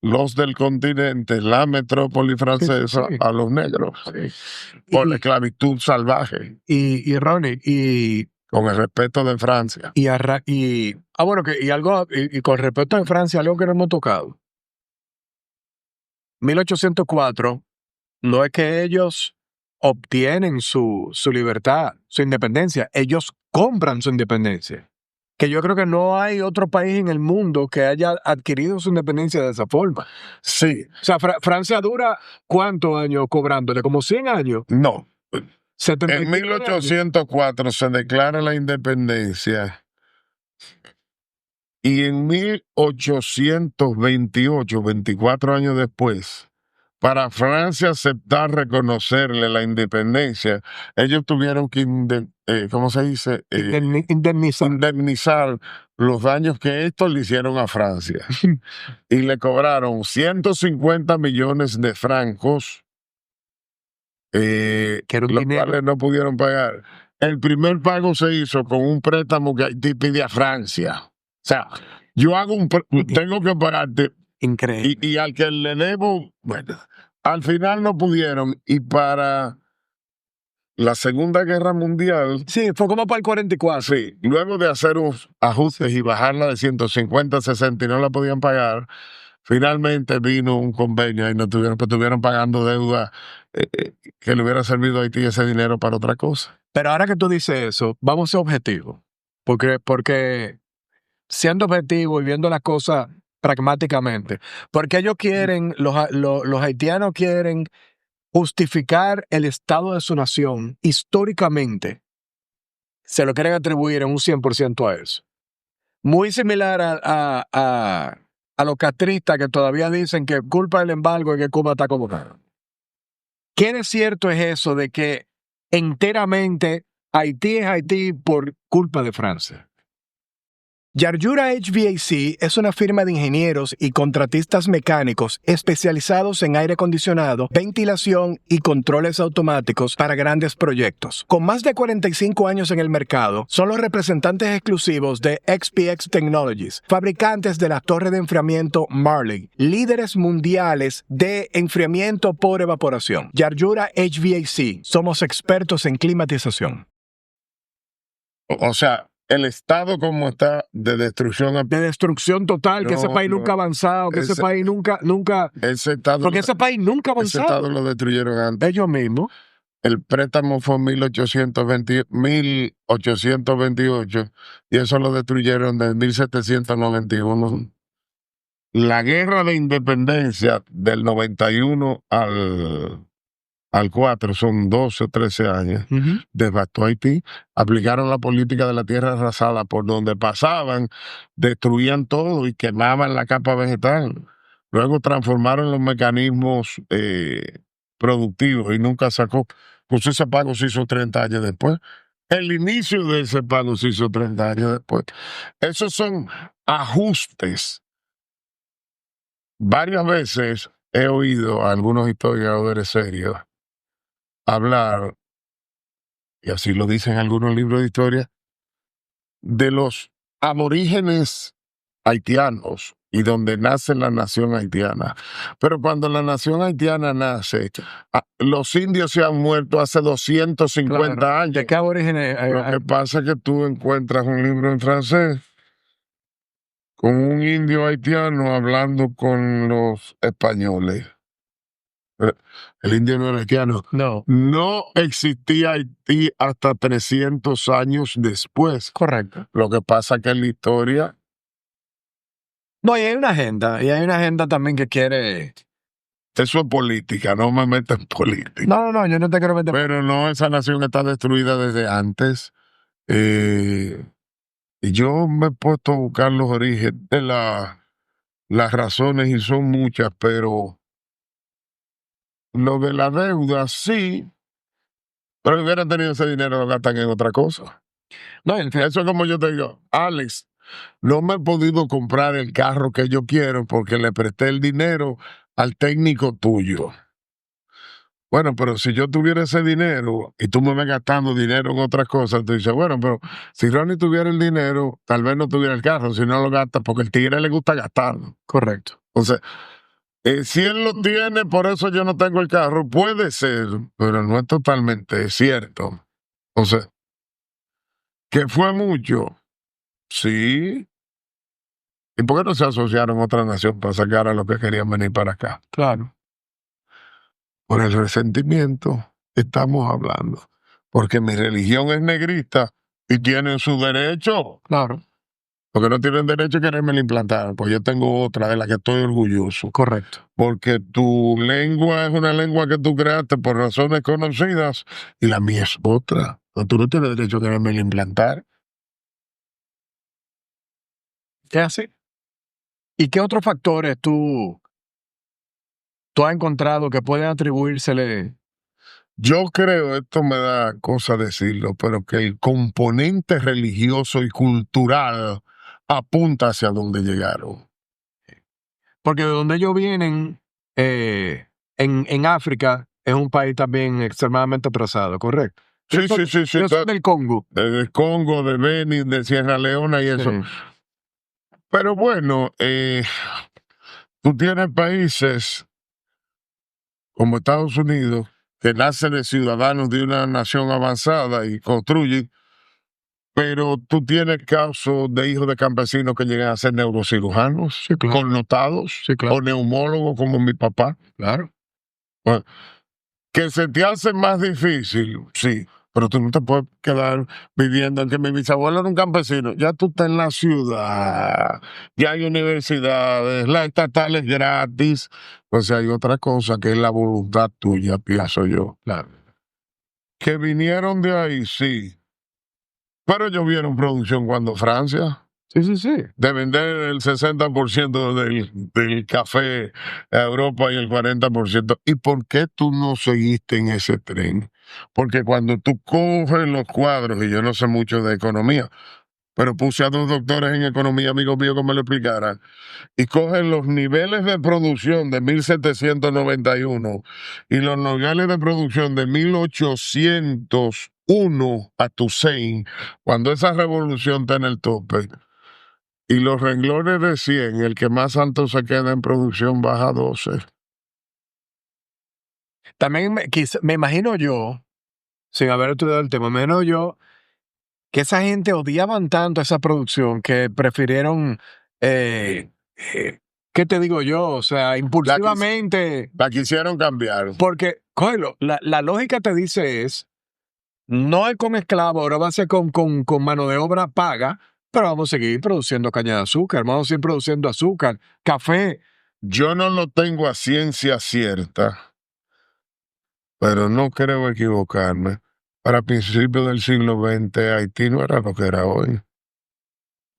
los del continente, la metrópoli francesa, sí. a los negros, por la esclavitud salvaje, Y Ronnie, con el respeto de Francia. bueno, y con respecto a Francia, algo que no hemos tocado. 1804, no es que ellos obtienen su libertad, su independencia, ellos compran su independencia. Que yo creo que no hay otro país en el mundo que haya adquirido su independencia de esa forma. Sí. O sea, Francia dura ¿cuántos años cobrándole? ¿Como 100 años? No. 70 En 1804 se declara la independencia y en 1828, 24 años después, para Francia aceptar reconocerle la independencia, ellos tuvieron que, ¿cómo se dice? Indemnizar los daños que estos le hicieron a Francia. Y le cobraron 150 millones de francos, los cuales no pudieron pagar. El primer pago se hizo con un préstamo que Haití pide a Francia. O sea, yo tengo que pagarte. Increíble. Y al que le debo, bueno, al final no pudieron. Y para la Segunda Guerra Mundial. Sí, fue como para el 44. Sí, luego de hacer unos ajustes y bajarla de 150 a 60 y no la podían pagar, finalmente vino un convenio y no estuvieron pagando deuda que le hubiera servido a Haití ese dinero para otra cosa. Pero ahora que tú dices eso, vamos a ser objetivos. Porque siendo objetivo y viendo las cosas pragmáticamente, porque ellos quieren, los haitianos quieren justificar el estado de su nación históricamente, se lo quieren atribuir en un 100% a eso. Muy similar a los castristas que todavía dicen que culpa del embargo y que Cuba está como caro. ¿Qué de cierto es eso de que enteramente Haití es Haití por culpa de Francia? Yarjura HVAC es una firma de ingenieros y contratistas mecánicos especializados en aire acondicionado, ventilación y controles automáticos para grandes proyectos. Con más de 45 años en el mercado, son los representantes exclusivos de XPX Technologies, fabricantes de la torre de enfriamiento Marley, líderes mundiales de enfriamiento por evaporación. Yarjura HVAC, somos expertos en climatización. O sea, el Estado como está de destrucción. De destrucción total, que ese país nunca ha avanzado, que ese país nunca... Ese Estado, porque ese país nunca ha avanzado. Ese Estado lo destruyeron antes. Ellos mismos. El préstamo fue en 1828 y eso lo destruyeron en 1791. La guerra de independencia del 91 al 4, son 12 o 13 años, devastó Haití, aplicaron la política de la tierra arrasada, por donde pasaban, destruían todo y quemaban la capa vegetal. Luego transformaron los mecanismos productivos y nunca sacó. Pues ese pago se hizo 30 años después. El inicio de ese pago se hizo 30 años después. Esos son ajustes. Varias veces he oído a algunos historiadores serios hablar, y así lo dicen algunos libros de historia, de los aborígenes haitianos y donde nace la nación haitiana. Pero cuando la nación haitiana nace, los indios se han muerto hace 250 años. ¿De qué aborígenes? Lo que pasa es que tú encuentras un libro en francés con un indio haitiano hablando con los españoles. El indio no era haitiano. No. No existía Haití hasta 300 años después. Correcto. Lo que pasa que en la historia... No, y hay una agenda también que quiere... Eso es política, no me meto en política. No, yo no te quiero meter... Pero no, esa nación está destruida desde antes. Y yo me he puesto a buscar los orígenes de las razones y son muchas, pero lo de la deuda sí, pero si hubieran tenido ese dinero lo gastan en otra cosa. No, en fin, Eso es como yo te digo, Alex, no me he podido comprar el carro que yo quiero porque le presté el dinero al técnico tuyo. Bueno, pero si yo tuviera ese dinero y tú me ves gastando dinero en otras cosas, tú dices, bueno, pero si Ronnie tuviera el dinero, tal vez no tuviera el carro, si no lo gasta, porque el tigre le gusta gastarlo. correcto. O sea, si él lo tiene, por eso yo no tengo el carro, puede ser, pero no es totalmente cierto. O sea, que fue mucho, sí. ¿Y por qué no se asociaron a otra nación para sacar a los que querían venir para acá? Claro. Por el resentimiento estamos hablando. Porque mi religión es negrista y tienen su derecho. Claro. Porque no tienen derecho a quererme implantar. Pues yo tengo otra de la que estoy orgulloso. Correcto. Porque tu lengua es una lengua que tú creaste por razones conocidas y la mía es otra. Entonces, tú no tienes derecho a quererme implantar. ¿Qué así? ¿Y qué otros factores tú has encontrado que pueden atribuírsele? Yo creo, esto me da cosa decirlo, pero que el componente religioso y cultural apunta hacia donde llegaron. Porque de donde ellos vienen, en África, es un país también extremadamente atrasado, ¿correcto? Sí. Yo soy del Congo. Del Congo, de Benin, de Sierra Leona y eso. Sí. Pero bueno, tú tienes países como Estados Unidos que nacen de ciudadanos de una nación avanzada y construyen, pero tú tienes casos de hijos de campesinos que llegan a ser neurocirujanos, Sí, claro. connotados, Sí, claro. o neumólogos como mi papá. Claro. Bueno, que se te hace más difícil, sí, pero tú no te puedes quedar viviendo en que mi bisabuelo era un campesino. Ya tú estás en la ciudad, ya hay universidades, las estatales gratis. Pues hay otra cosa que es la voluntad tuya, pienso yo. Claro. Que vinieron de ahí, sí, pero ellos vieron producción cuando Francia. Sí. De vender el 60% del café a Europa y el 40%. ¿Y por qué tú no seguiste en ese tren? Porque cuando tú coges los cuadros, y yo no sé mucho de economía, pero puse a 2 doctores en economía, amigos míos, que me lo explicaran, y coges los niveles de producción de 1791 y los niveles de producción de 1801 a Toussaint, cuando esa revolución está en el tope, y los renglones de 100, el que más alto se queda en producción baja 12. También me imagino yo, sin haber estudiado el tema, me imagino yo que esa gente odiaban tanto esa producción que prefirieron, ¿qué te digo yo? O sea, impulsivamente. La quisieron cambiar. Porque, cógelo, la lógica te dice no es con esclavos, ahora va a ser con mano de obra paga, pero vamos a seguir produciendo caña de azúcar, vamos a seguir produciendo azúcar, café. Yo no lo tengo a ciencia cierta, pero no creo equivocarme. Para principios del siglo XX, Haití no era lo que era hoy.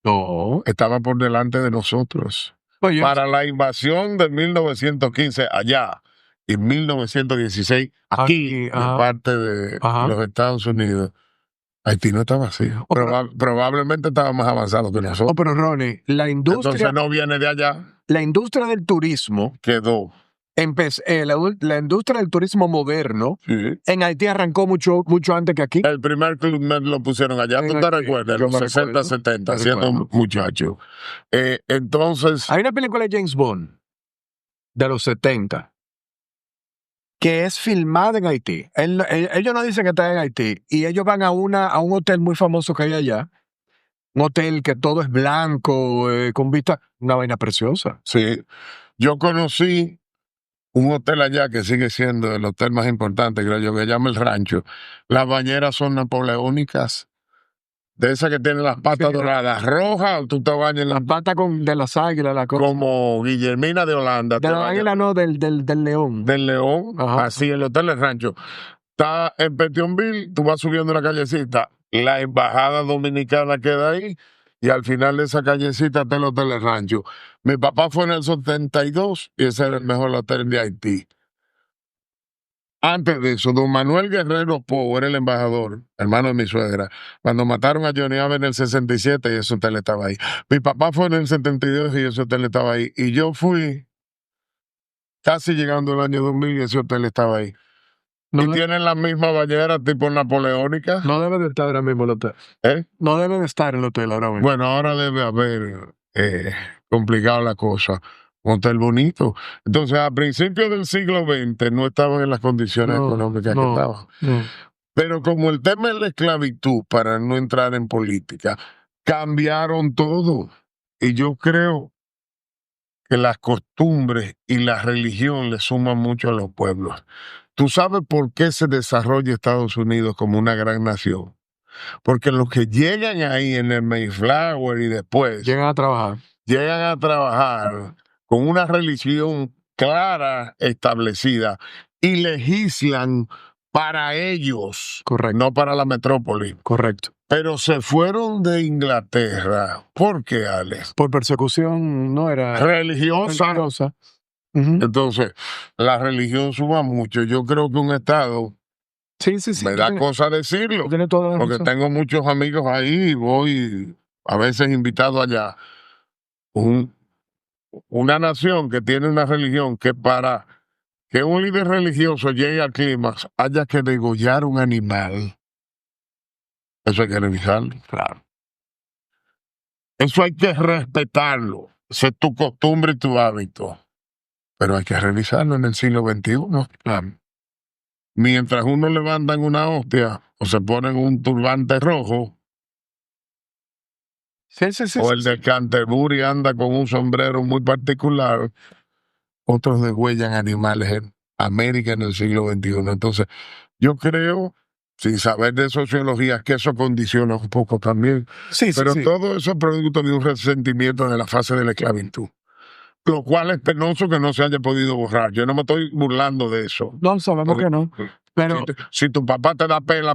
No. Estaba por delante de nosotros. Oye, Para la invasión de 1915 allá y 1916 aquí, de ajá, parte de ajá. los Estados Unidos, Haití no estaba así. Probablemente estaba más avanzado que nosotros. Oh, pero Ronnie, la industria, Entonces no viene de allá. la industria del turismo, Quedó. la industria del turismo moderno, Sí. en Haití arrancó mucho antes que aquí. El primer Club Med lo pusieron allá. ¿Tú te recuerdas? En Yo los me 60, recuerdo, 70, me siendo recuerdo. muchacho. Entonces, Hay una película de James Bond de los 70 que es filmada en Haití. Ellos no dicen que están en Haití y ellos van a un hotel muy famoso que hay allá. Un hotel que todo es blanco, con vista, una vaina preciosa. sí, yo conocí un hotel allá que sigue siendo el hotel más importante, creo yo, que se llama El Rancho. Las bañeras son napoleónicas, de esas que tienen las patas doradas rojas, tú te bañas en Las patas de las águilas, la cosa. como Guillermina de Holanda. De la águila no, del león. Del león, Ajá. así, el hotel El Rancho. Está en Petionville, tú vas subiendo una callecita, la embajada dominicana queda ahí, y al final de esa callecita está el hotel El Rancho. Mi papá fue en el 72 y ese era el mejor hotel de Haití. Antes de eso, don Manuel Guerrero Pou era el embajador, hermano de mi suegra. Cuando mataron a Johnny Ave en el 67, y ese hotel estaba ahí. Mi papá fue en el 72 y ese hotel estaba ahí. Y yo fui casi llegando el año 2000 y ese hotel estaba ahí. Y tienen la misma bañera tipo napoleónica. No debe de estar ahora mismo el hotel. No debe de estar el hotel ahora mismo. Bueno, ahora debe haber complicado la cosa. Un hotel bonito. Entonces, a principios del siglo XX no estaban en las condiciones económicas que estaban. Pero como el tema es la esclavitud, para no entrar en política, cambiaron todo. Y yo creo que las costumbres y la religión le suman mucho a los pueblos. ¿Tú sabes por qué se desarrolla Estados Unidos como una gran nación? Porque los que llegan ahí en el Mayflower y después llegan a trabajar con una religión clara, establecida, y legislan para ellos, correcto, no para la metrópoli. Correcto. Pero se fueron de Inglaterra. ¿Por qué, Alex? Por persecución, no era religiosa. Entonces, la religión suma mucho. Yo creo que un Estado, me da cosa decirlo, porque tengo muchos amigos ahí y voy a veces invitado allá. Una nación que tiene una religión que para que un líder religioso llegue al clímax haya que degollar un animal. Eso hay que revisarlo. Claro. Eso hay que respetarlo. Esa es tu costumbre y tu hábito. Pero hay que revisarlo en el siglo XXI. Claro. Mientras uno levantan una hostia o se ponen un turbante rojo, o el de Canterbury anda con un sombrero muy particular, otros degüellan animales en América en el siglo XXI. Entonces, yo creo, sin saber de sociología, que eso condiciona un poco también. Pero todo eso es producto de un resentimiento de la fase de la esclavitud. Lo cual es penoso que no se haya podido borrar. Yo no me estoy burlando de eso. No, sabemos que no. Pero si tu papá te da pela,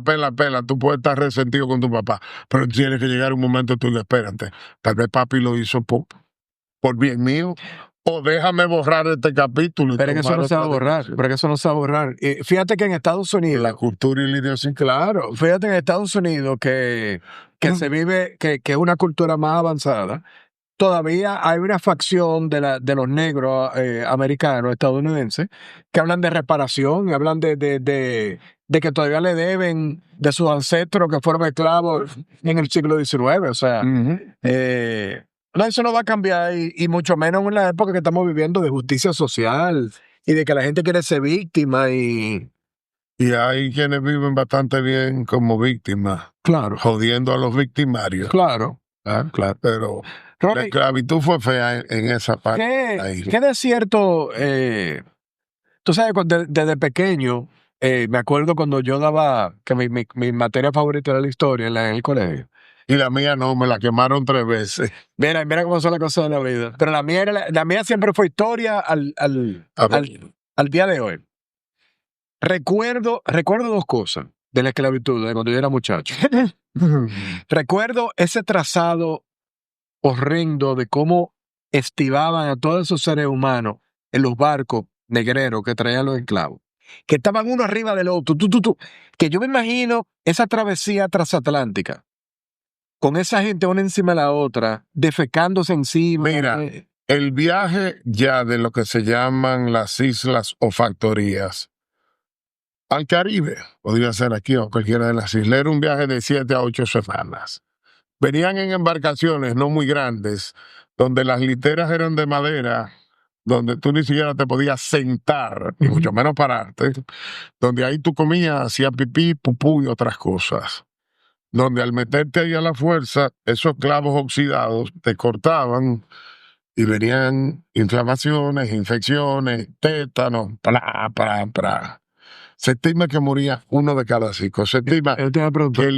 tú puedes estar resentido con tu papá. Pero tiene que llegar un momento tú espérate. Tal vez papi lo hizo por bien mío. O déjame borrar este capítulo. Pero que eso no se va a borrar. Pero que eso no se va a borrar. Fíjate que en Estados Unidos. La cultura y la idiosincrasia. Claro. Fíjate en Estados Unidos que se vive, que es una cultura más avanzada. Todavía hay una facción de los negros americanos, estadounidenses, que hablan de reparación, y hablan de que todavía le deben de sus ancestros que fueron esclavos en el siglo XIX. O sea, no, eso no va a cambiar, y mucho menos en la época que estamos viviendo de justicia social y de que la gente quiere ser víctima. Y hay quienes viven bastante bien como víctimas. Claro. Jodiendo a los victimarios. Claro. Pero Rory, la esclavitud fue fea en esa parte. ¿Qué de cierto? Tú sabes, desde pequeño, me acuerdo cuando yo daba, que mi materia favorita era la historia en el colegio. Y la mía no, me la quemaron 3 veces. Mira cómo son las cosas de la vida. Pero la mía siempre fue historia al día de hoy. Recuerdo 2 cosas de la esclavitud, de cuando yo era muchacho. Recuerdo ese trazado horrendo de cómo estibaban a todos esos seres humanos en los barcos negreros que traían los esclavos, que estaban uno arriba del otro, que yo me imagino esa travesía transatlántica, con esa gente una encima de la otra, defecándose encima. Mira, el viaje ya de lo que se llaman las islas o factorías al Caribe, podría ser aquí o cualquiera de las islas, era un viaje de 7 a 8 semanas. Venían en embarcaciones no muy grandes, donde las literas eran de madera, donde tú ni siquiera te podías sentar, y mucho menos pararte, donde ahí tú comías, hacías pipí, pupú y otras cosas. Donde al meterte ahí a la fuerza, esos clavos oxidados te cortaban y venían inflamaciones, infecciones, tétanos, pra. Se estima que moría 1 de cada 5. Se estima que el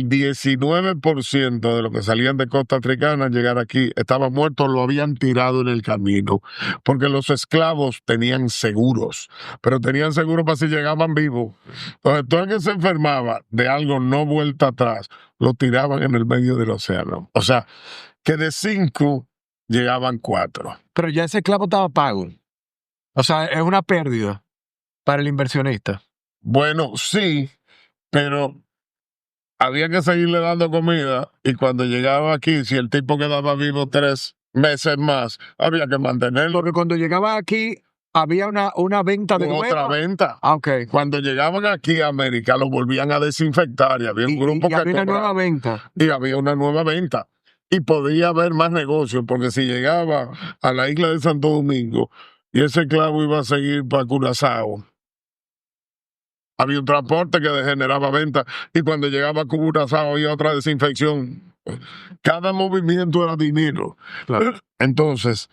19% de los que salían de costa africana al llegar aquí estaban muertos, lo habían tirado en el camino, porque los esclavos tenían seguros, pero tenían seguros para si llegaban vivos. Entonces, todo el que se enfermaba de algo no vuelta atrás, lo tiraban en el medio del océano. O sea, que de 5 llegaban 4. Pero ya ese esclavo estaba pago. O sea, es una pérdida para el inversionista. Bueno, sí, pero había que seguirle dando comida y cuando llegaba aquí, si el tipo quedaba vivo 3 meses más, había que mantenerlo. Porque cuando llegaba aquí, había una venta de otra venta. Ah, ok. Cuando llegaban aquí a América, lo volvían a desinfectar y había un grupo que había una nueva venta. Y había una nueva venta. Y podía haber más negocio, porque si llegaba a la isla de Santo Domingo y ese esclavo iba a seguir para Curazao, había un transporte que generaba venta y cuando llegaba a Curazao había otra desinfección. Cada movimiento era dinero. Claro. Entonces,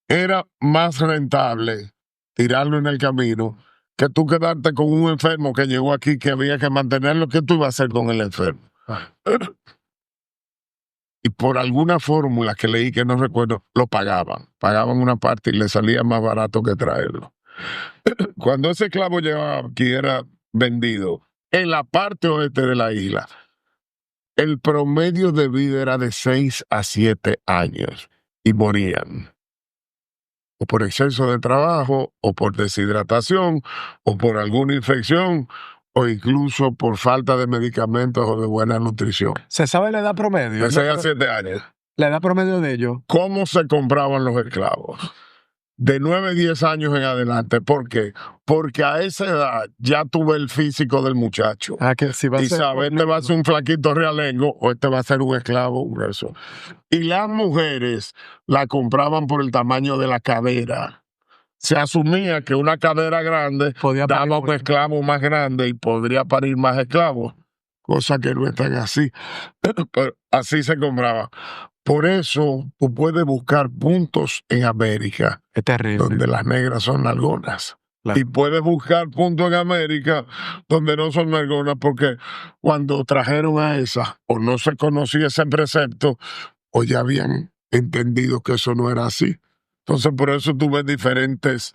era más rentable tirarlo en el camino que tú quedarte con un enfermo que llegó aquí que había que mantenerlo. ¿Qué tú ibas a hacer con el enfermo? Y por alguna fórmula que leí que no recuerdo, lo pagaban. Pagaban una parte y le salía más barato que traerlo. Cuando ese esclavo llegaba aquí era vendido en la parte oeste de la isla. El promedio de vida era de 6 a 7 años y morían. O por exceso de trabajo, o por deshidratación, o por alguna infección, o incluso por falta de medicamentos o de buena nutrición. ¿Se sabe la edad promedio? De 6 a 7 años. La edad promedio de ellos. ¿Cómo se compraban los esclavos? De 9, 10 años en adelante. ¿Por qué? Porque a esa edad ya tuve el físico del muchacho. Que si va a y ser saber, este va a ser un flaquito realengo o este va a ser un esclavo grueso. Y las mujeres la compraban por el tamaño de la cadera. Se asumía que una cadera grande daba un esclavo más grande y podría parir más esclavos. Cosa que no es tan así. Pero así se compraba. Por eso tú puedes buscar puntos en América. Es terrible. Donde las negras son nalgonas. Claro. Y puedes buscar puntos en América donde no son nalgonas porque cuando trajeron a esas o no se conocía ese precepto o ya habían entendido que eso no era así. Entonces por eso tú ves diferentes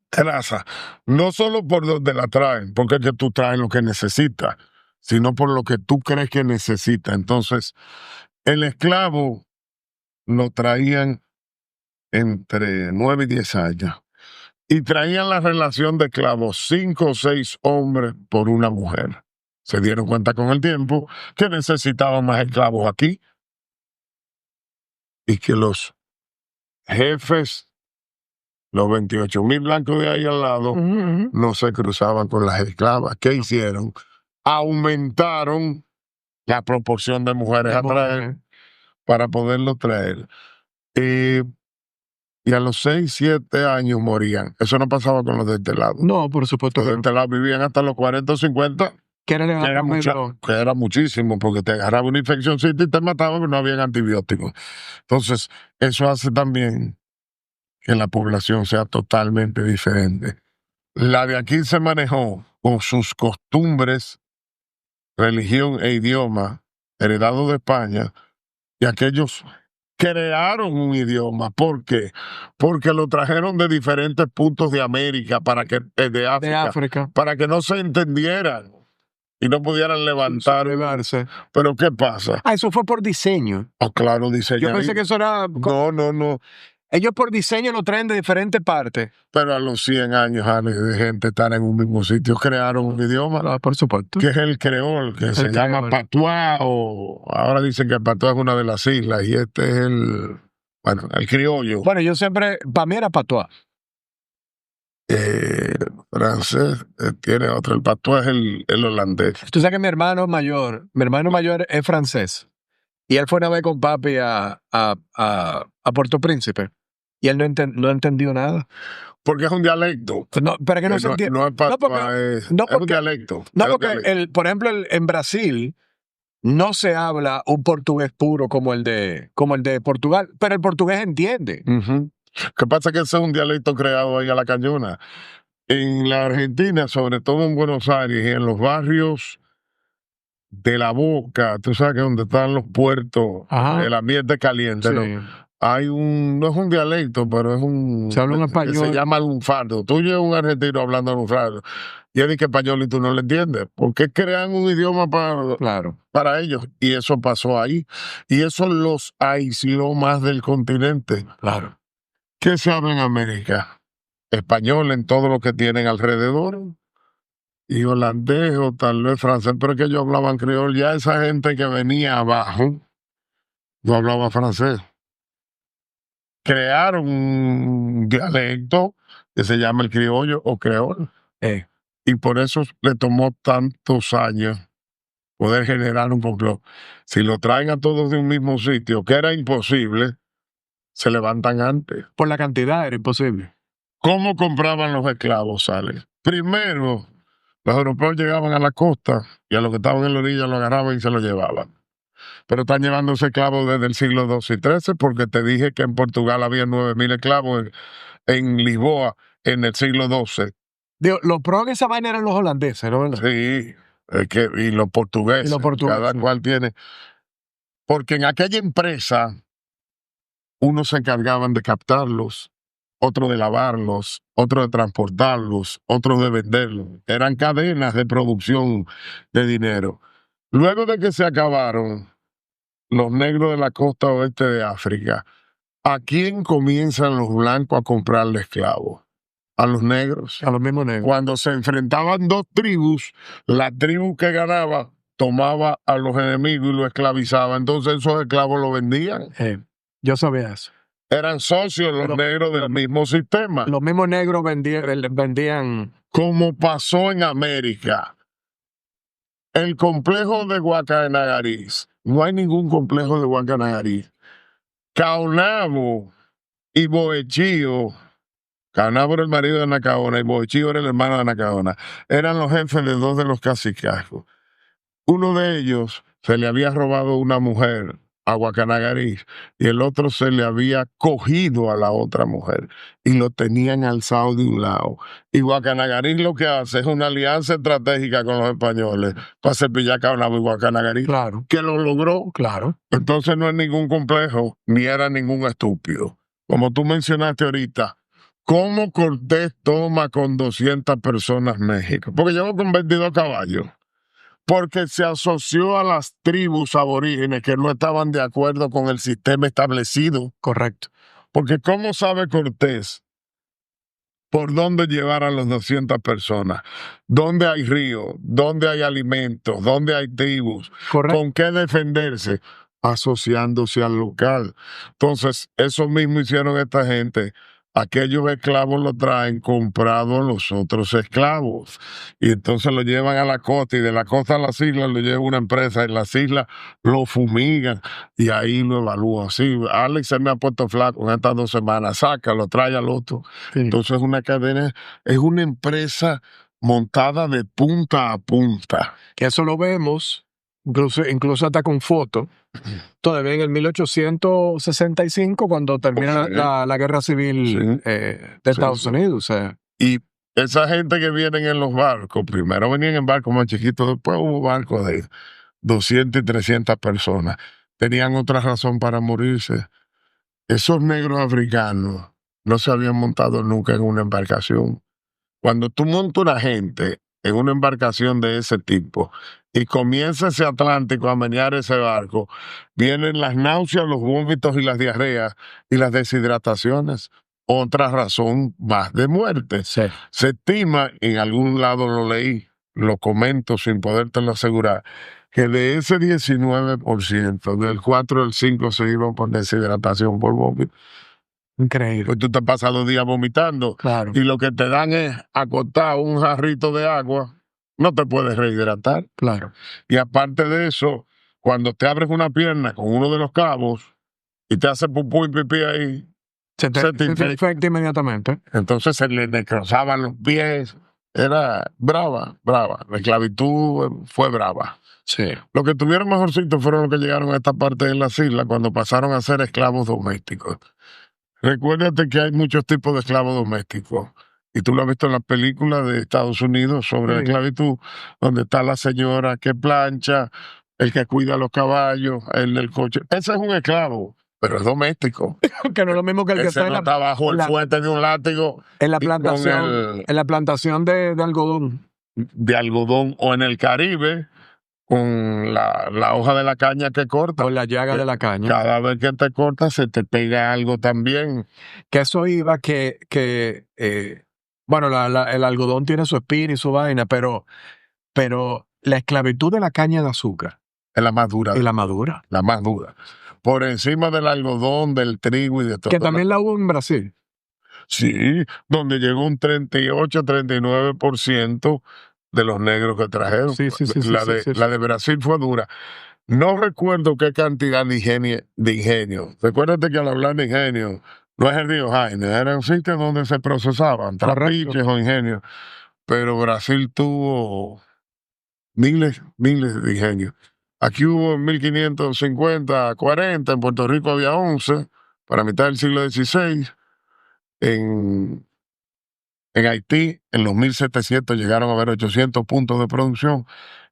razas. No solo por donde la traen, porque es que tú traes lo que necesitas, sino por lo que tú crees que necesita. Entonces el esclavo lo traían entre 9 y 10 años. Y traían la relación de esclavos, 5 o 6 hombres por una mujer. Se dieron cuenta con el tiempo que necesitaban más esclavos aquí y que los jefes, los 28,000 blancos de ahí al lado, no se cruzaban con las esclavas. ¿Qué hicieron? Aumentaron la proporción de mujeres a traer para poderlo traer. Y a los 6, 7 años morían. Eso no pasaba con los de este lado. No, por supuesto. Los de este lado vivían hasta los 40 o 50. Que era muchísimo, porque te agarraba una infeccióncita y te mataba porque no había antibióticos. Entonces, eso hace también que la población sea totalmente diferente. La de aquí se manejó con sus costumbres, religión e idioma heredado de España, y aquellos crearon un idioma. ¿Por qué? Porque lo trajeron de diferentes puntos de América, de África, para que no se entendieran y no pudieran levantarse. Pero ¿qué pasa? Eso fue por diseño. Claro, diseño. Yo pensé que eso era... No. Ellos por diseño lo traen de diferentes partes. Pero a los 100 años de gente estar en un mismo sitio, crearon un idioma. Por supuesto. Que es el creol, que se llama patuá, o ahora dicen que el patuá es una de las islas, y este es el criollo. Bueno, yo siempre, para mí era patuá. Francés tiene otro, el patuá es el holandés. Tú sabes que mi hermano mayor es francés. Y él fue una vez con papi a Puerto Príncipe. Y él no entendió nada. Porque es un dialecto. No, pero que no se entiende. No es patuá, es un dialecto. No, porque por ejemplo, en Brasil, no se habla un portugués puro como el de Portugal, pero el portugués entiende. ¿Qué pasa? Que ese es un dialecto creado ahí a la cañona. En la Argentina, sobre todo en Buenos Aires y en los barrios de La Boca, tú sabes que donde están los puertos, Ajá. el ambiente caliente, Sí. ¿no? Hay no es un dialecto, pero es Se habla un que español. se llma lunfardo. Tú llevas un argentino hablando lunfardo y él dice español y tú no le entiendes. ¿Por qué crean un idioma Claro. para ellos? Y eso pasó ahí. Y eso los aisló más del continente. Claro. ¿Qué se habla en América? Español en todo lo que tienen alrededor y holandés o tal vez francés, pero es que ellos hablaban criol. Ya esa gente que venía abajo no hablaba francés. Crearon un dialecto que se llama el criollo o creol. Y por eso le tomó tantos años poder generar un complot. Si lo traen a todos de un mismo sitio, que era imposible, se levantan antes. Por la cantidad era imposible. ¿Cómo compraban los esclavos, Sales? Primero, los europeos llegaban a la costa y a los que estaban en la orilla lo agarraban y se lo llevaban. Pero están llevándose esclavos desde el siglo XII y XIII, porque te dije que en Portugal había 9.000 esclavos, en Lisboa en el siglo XII. Digo, los pros en esa vaina eran los holandeses, ¿no? Sí, y los portugueses. Y los portugueses. Cada cual tiene. Porque en aquella empresa, unos se encargaban de captarlos, otros de lavarlos, otros de transportarlos, otros de venderlos. Eran cadenas de producción de dinero. Luego de que se acabaron los negros de la costa oeste de África, ¿a quién comienzan los blancos a comprarle esclavos? A los negros. A los mismos negros. Cuando se enfrentaban dos tribus, la tribu que ganaba tomaba a los enemigos y los esclavizaba. Entonces esos esclavos los vendían. Yo sabía eso. Eran socios los negros del mismo sistema. Los mismos negros vendían. Como pasó en América. El complejo de Guacanagariz. No hay ningún complejo de Guacanagariz. Caonabo y Boechío. Caonabo era el marido de Anacaona y Boechío era el hermano de Anacaona. Eran los jefes de dos de los cacicazgos. Uno de ellos se le había robado una mujer a Guacanagariz y el otro se le había cogido a la otra mujer y lo tenían alzado de un lado. Y Guacanagariz lo que hace es una alianza estratégica con los españoles para cepillar Caonabo y Guacanagariz. Claro. Que lo logró. Claro. Entonces no es ningún complejo, ni era ningún estúpido. Como tú mencionaste ahorita, ¿cómo Cortés toma con 200 personas México? Porque llegó con 22 caballos. Porque se asoció a las tribus aborígenes que no estaban de acuerdo con el sistema establecido. Correcto. Porque ¿cómo sabe Cortés por dónde llevar a las 200 personas? ¿Dónde hay ríos? ¿Dónde hay alimentos? ¿Dónde hay tribus? Correcto. ¿Con qué defenderse? Asociándose al local. Entonces, eso mismo hicieron esta gente. Aquellos esclavos lo traen comprado a los otros esclavos. Y entonces lo llevan a la costa y de la costa a las islas lo lleva una empresa. En las islas lo fumigan y ahí lo evalúan. Sí, Alex se me ha puesto flaco en estas 2 semanas. Sácalo, trae al otro. Sí. Entonces es una cadena, es una empresa montada de punta a punta. Que eso lo vemos, incluso hasta con fotos. Todavía en el 1865, cuando termina la guerra civil de Estados Unidos. O sea. Y esa gente que vienen en los barcos, primero venían en barcos más chiquitos, después hubo barcos de 200 y 300 personas. Tenían otra razón para morirse. Esos negros africanos no se habían montado nunca en una embarcación. Cuando tú montas una gente en una embarcación de ese tipo y comienza ese Atlántico a menear ese barco, vienen las náuseas, los vómitos y las diarreas y las deshidrataciones. Otra razón más de muerte. Sí. Se estima, en algún lado lo leí, lo comento sin podértelo asegurar, que de ese 19%, del 4 al 5 se iban por deshidratación, por vómito. Increíble. Pues tú te pasas 2 días vomitando. Claro. Y lo que te dan es acostado un jarrito de agua. No te puedes rehidratar. Claro. Y aparte de eso, cuando te abres una pierna con uno de los cabos y te hace pupú y pipí ahí, se te infecta inmediatamente. Entonces se le necrosaban los pies. era brava, brava. La esclavitud fue brava. Sí. Los que tuvieron mejorcito fueron los que llegaron a esta parte de las islas cuando pasaron a ser esclavos domésticos. Recuérdate que hay muchos tipos de esclavos domésticos. Y tú lo has visto en las películas de Estados Unidos sobre la Sí. esclavitud, donde está la señora que plancha, el que cuida los caballos, el del coche. Ese es un esclavo, pero es doméstico. Que no es lo mismo que el que Ese está no está bajo el fuerte de un látigo en la y con plantación, en la plantación de algodón. de algodón, o en el Caribe con la hoja de la caña que corta. Con la llaga de la caña. Cada vez que te cortas se te pega algo también. Que eso iba bueno, el algodón tiene su espina y su vaina, pero la esclavitud de la caña de azúcar Es la más dura. es la madura. La más dura. Por encima del algodón, del trigo y de todo. Que también la hubo en Brasil. Sí, donde llegó un 38, 39% de los negros que trajeron. Sí. La de Brasil fue dura. No recuerdo qué cantidad de ingenio. Recuérdate que al hablar de ingenio, no es el río Jaime, eran sitios donde se procesaban trapiches o ingenios. Pero Brasil tuvo miles de ingenios. Aquí hubo en 1550, 40, en Puerto Rico había 11, para mitad del siglo XVI. En Haití, en los 1700 llegaron a haber 800 puntos de producción,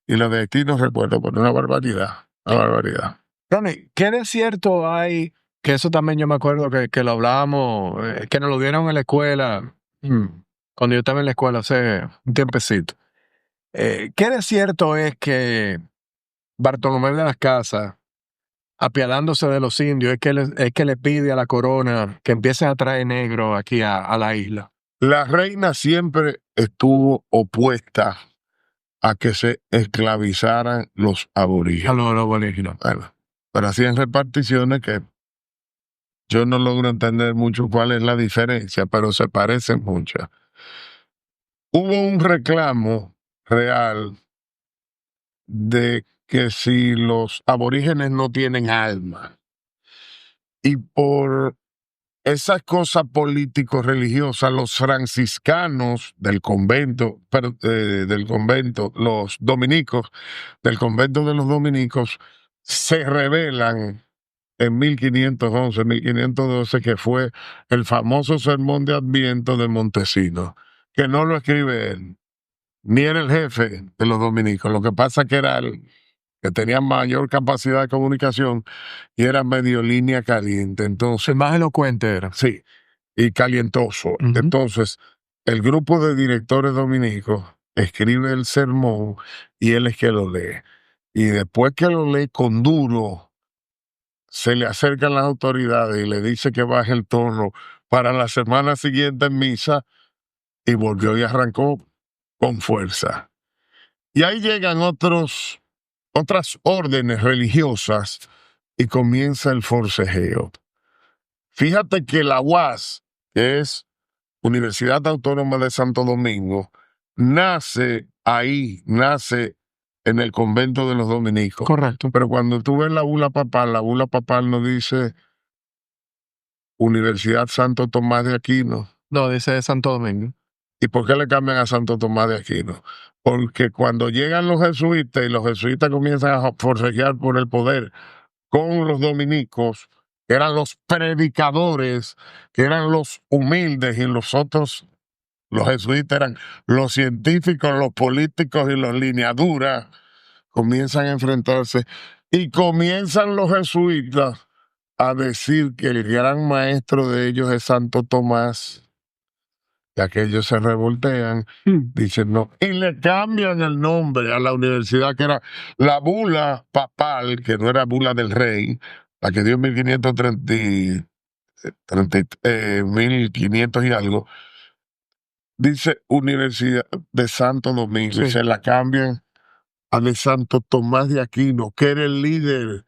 y los de Haití no recuerdo, pero una barbaridad, una barbaridad. Ronnie, ¿qué desierto hay? Que eso también yo me acuerdo que lo hablábamos, que nos lo dieron en la escuela, cuando yo estaba en la escuela hace un tiempecito. ¿Qué desierto es que Bartolomé de las Casas, apiadándose de los indios, es que le pide a la corona que empiece a traer negro aquí a la isla? La reina siempre estuvo opuesta a que se esclavizaran los aborígenes. A los aborígenes. Bueno, pero hacían reparticiones que yo no logro entender mucho cuál es la diferencia, pero se parecen mucho. Hubo un reclamo real de que si los aborígenes no tienen alma, y por esas cosas político-religiosas, los franciscanos del convento, los dominicos, del convento de los dominicos, se rebelan en 1511, 1512, que fue el famoso sermón de Adviento de Montesinos, que no lo escribe él, ni era el jefe de los dominicos. Lo que pasa que era el que tenía mayor capacidad de comunicación y era medio línea caliente. Entonces, El más elocuente era. sí, y calientoso. Entonces, el grupo de directores dominicos escribe el sermón y él es que lo lee. Y después que lo lee con duro, se le acercan las autoridades y le dice que baje el tono para la semana siguiente en misa, y volvió y arrancó con fuerza. Y ahí llegan otras órdenes religiosas y comienza el forcejeo. Fíjate que la UAS, que es Universidad Autónoma de Santo Domingo, nace en el convento de los dominicos. Correcto. Pero cuando tú ves la bula papal no dice Universidad Santo Tomás de Aquino. No, dice de Santo Domingo. ¿Y por qué le cambian a Santo Tomás de Aquino? Porque cuando llegan los jesuitas y los jesuitas comienzan a forcejear por el poder con los dominicos, que eran los predicadores, que eran los humildes, y los otros, los jesuitas, eran los científicos, los políticos y los lineaduras, comienzan a enfrentarse, y comienzan los jesuitas a decir que el gran maestro de ellos es Santo Tomás. Y aquellos se revoltean, dicen no, y le cambian el nombre a la universidad, que era la bula papal, que no era bula del rey, la que dio en 1500 y algo, dice Universidad de Santo Domingo, y se la cambian a de Santo Tomás de Aquino, que era el líder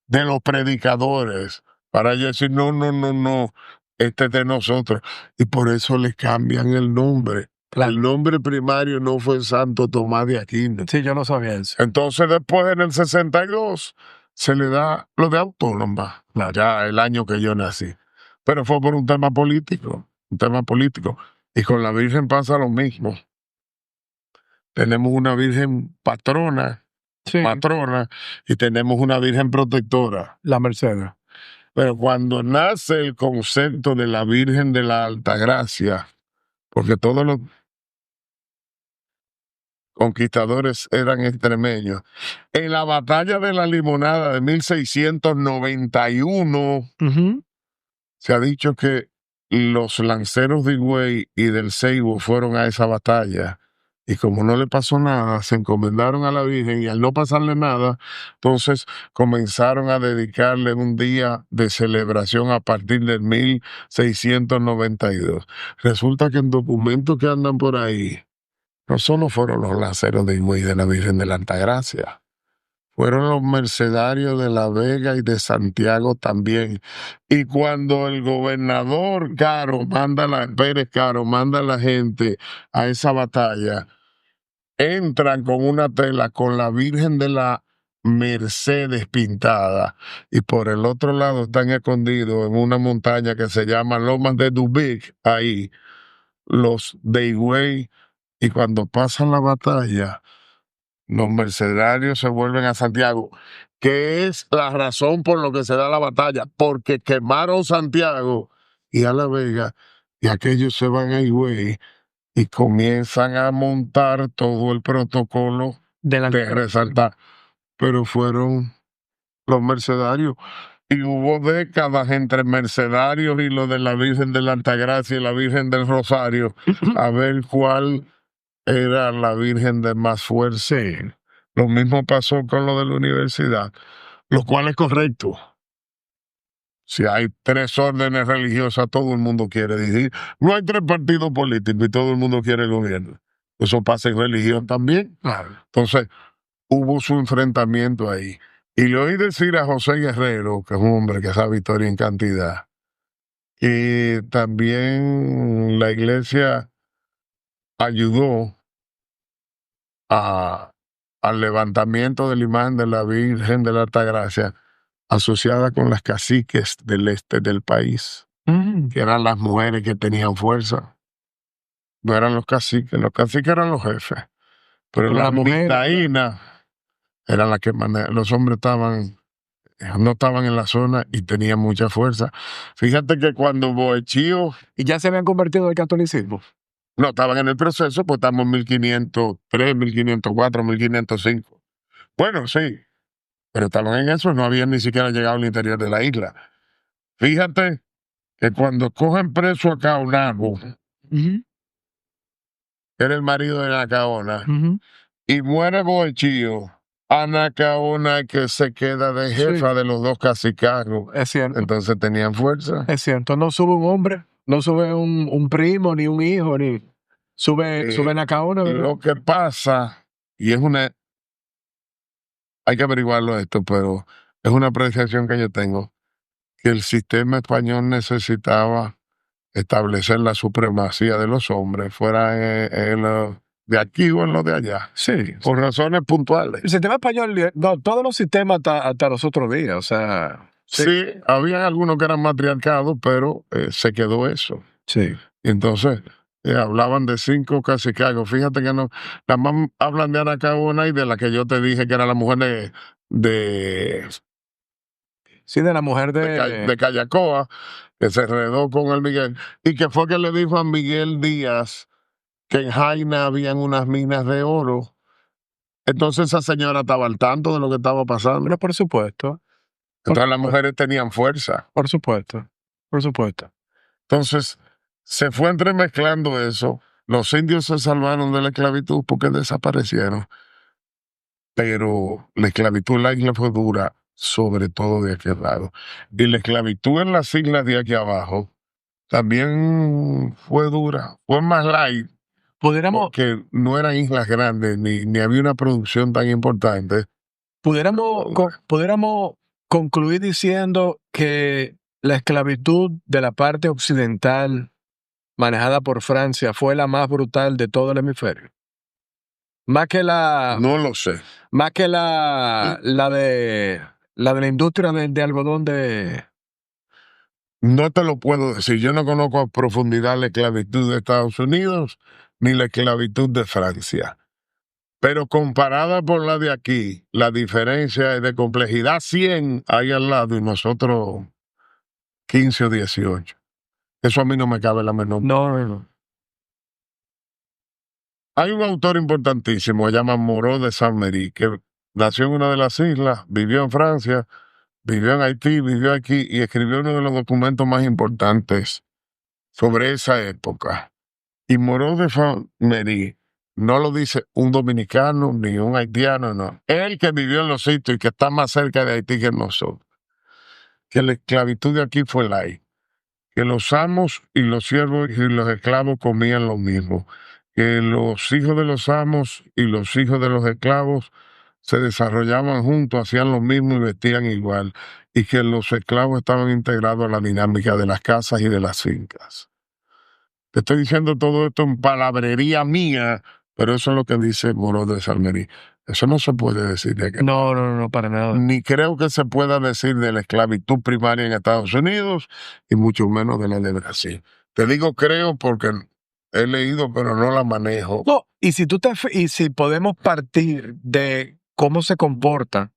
de los predicadores, para ellos decir no, este es de nosotros, y por eso le cambian el nombre. Claro. El nombre primario no fue Santo Tomás de Aquino. Sí, yo no sabía eso. Entonces después, en el 62, se le da lo de autónoma, ya el año que yo nací. Pero fue por un tema político, y con la Virgen pasa lo mismo. tenemos una virgen patrona, Sí, matrona, y tenemos una virgen protectora. la Mercedes. Pero cuando nace el concepto de la Virgen de la Altagracia, porque todos los conquistadores eran extremeños, en la batalla de la Limonada de 1691, Ujú. se ha dicho que los lanceros de Higüey y del Ceibo fueron a esa batalla. Y como no le pasó nada, se encomendaron a la Virgen y al no pasarle nada, entonces comenzaron a dedicarle un día de celebración a partir del 1692. Resulta que en documentos que andan por ahí, no solo fueron los lanceros de Higüey de la Virgen de la Altagracia, fueron los mercedarios de La Vega y de Santiago también. Y cuando el gobernador Pérez Caro manda a la gente a esa batalla, entran con una tela con la Virgen de la Mercedes pintada y por el otro lado están escondidos en una montaña que se llama Lomas de Dubic, ahí los de Higüey, y cuando pasan la batalla los mercenarios se vuelven a Santiago, que es la razón por lo que se da la batalla, porque quemaron Santiago y a La Vega, y aquellos se van a Higüey y comienzan a montar todo el protocolo de resaltar, pero fueron los mercenarios. Y hubo décadas entre mercenarios y lo de la Virgen de la Altagracia y la Virgen del Rosario, a ver cuál era la Virgen de más fuerza. Lo mismo pasó con lo de la universidad, lo cual es correcto. Si hay tres órdenes religiosas, todo el mundo quiere decir. No hay tres partidos políticos y todo el mundo quiere el gobierno. Eso pasa en religión también. Entonces, hubo su enfrentamiento ahí. Y le oí decir a José Guerrero, que es un hombre que sabe historia en cantidad, y también la iglesia ayudó al levantamiento de la imagen de la Virgen de la Altagracia, asociada con las caciques del este del país, que eran las mujeres que tenían fuerza. No eran los caciques eran los jefes, pero las vizcaínas eran las que los hombres no estaban en la zona y tenían mucha fuerza. Fíjate que cuando Boechío... ¿Y ya se habían convertido al catolicismo? No, estaban en el proceso, pues estamos en 1503, 1504, 1505. Bueno, sí, pero estaban en eso, no habían ni siquiera llegado al interior de la isla. Fíjate que cuando cogen preso a Caonabo, era el marido de Anacaona, y muere Boechío, Anacaona que se queda de jefa de los dos cacicazgos. Es cierto. Entonces tenían fuerza. Es cierto, no sube un hombre, no sube un primo, ni un hijo, ni sube Anacaona. Lo que pasa, y hay que averiguarlo esto, pero es una apreciación que yo tengo, que el sistema español necesitaba establecer la supremacía de los hombres, fuera en lo de aquí o en lo de allá. Sí. Por razones puntuales. El sistema español, no, todos los sistemas hasta los otros días, o sea... Sí, había algunos que eran matriarcados, pero se quedó eso. Sí. Y entonces hablaban de 5 cacicazgos. Fíjate que no, nada más hablan de Anacaona y de la que yo te dije que era la mujer Sí, de la mujer de Callacoa, que se enredó con el Miguel, y que fue que le dijo a Miguel Díaz que en Jaina habían unas minas de oro. Entonces esa señora estaba al tanto de lo que estaba pasando. Pero por supuesto. Entonces las mujeres tenían fuerza. Por supuesto, por supuesto. Entonces se fue entremezclando eso. Los indios se salvaron de la esclavitud porque desaparecieron. Pero la esclavitud en la isla fue dura, sobre todo de aquel lado. Y la esclavitud en las islas de aquí abajo también fue dura, fue más light, porque no eran islas grandes, ni había una producción tan importante. Pudiéramos concluir diciendo que la esclavitud de la parte occidental manejada por Francia fue la más brutal de todo el hemisferio. Más que la... No lo sé. Más que la de la industria de algodón de... No te lo puedo decir. Yo no conozco a profundidad la esclavitud de Estados Unidos ni la esclavitud de Francia. Pero comparada por la de aquí, la diferencia es de complejidad 100 ahí al lado y nosotros 15 o 18. Eso a mí no me cabe la menor. No. Hay un autor importantísimo, se llama Moreau de Saint-Méry, que nació en una de las islas, vivió en Francia, vivió en Haití, vivió aquí y escribió uno de los documentos más importantes sobre esa época. Y Moreau de Saint-Méry no lo dice un dominicano ni un haitiano, no. Él que vivió en los sitios y que está más cerca de Haití que nosotros. Que la esclavitud de aquí fue laica. Que los amos y los siervos y los esclavos comían lo mismo. Que los hijos de los amos y los hijos de los esclavos se desarrollaban juntos, hacían lo mismo y vestían igual. Y que los esclavos estaban integrados a la dinámica de las casas y de las fincas. Te estoy diciendo todo esto en palabrería mía, pero eso es lo que dice Moreau de Saint-Méry. Eso no se puede decir de que No, para nada. ni creo que se pueda decir de la esclavitud primaria en Estados Unidos y mucho menos de la de Brasil. Te digo creo porque he leído, pero no la manejo. No, y si podemos partir de cómo se comporta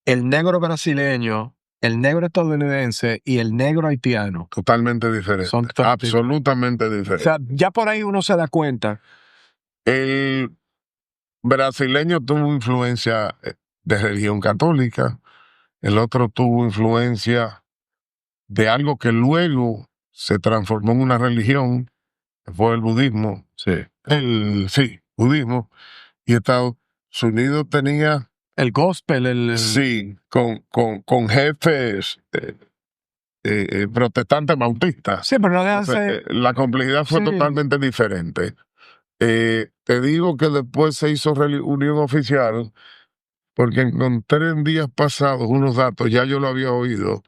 el negro brasileño, el negro estadounidense y el negro haitiano. Totalmente diferente. Son totalmente absolutamente O diferente. sea, ya por ahí uno se da cuenta. El brasileño tuvo influencia de religión católica, el otro tuvo influencia de algo que luego se transformó en una religión, que fue el budismo. Sí. Budismo. Y Estados Unidos tenía... El gospel, Sí, con jefes protestantes bautistas. Sí, pero no deja Entonces, la complejidad fue totalmente diferente. Te digo que después se hizo unión oficial porque encontré en días pasados unos datos, ya yo lo había oído,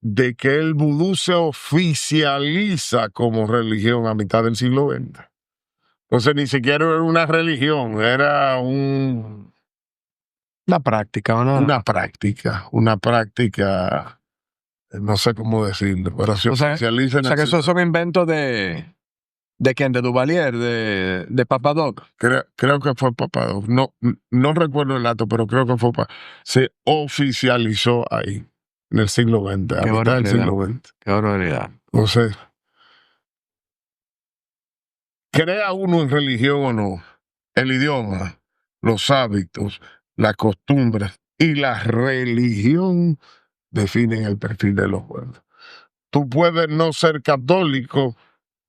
de que el vudú se oficializa como religión a mitad del siglo XX. Entonces ni siquiera era una religión, era una práctica, ¿no? Una práctica, no sé cómo decirlo, pero se oficializa. O sea que eso es un invento ¿de quién? ¿De Duvalier? ¿De Papadoc? Creo que fue Papadoc. No recuerdo el dato, pero creo que fue se oficializó ahí, en el siglo XX, a mitad del siglo XX. Qué barbaridad. Entonces, crea uno en religión o no, el idioma, los hábitos, las costumbres y la religión definen el perfil de los pueblos. Tú puedes no ser católico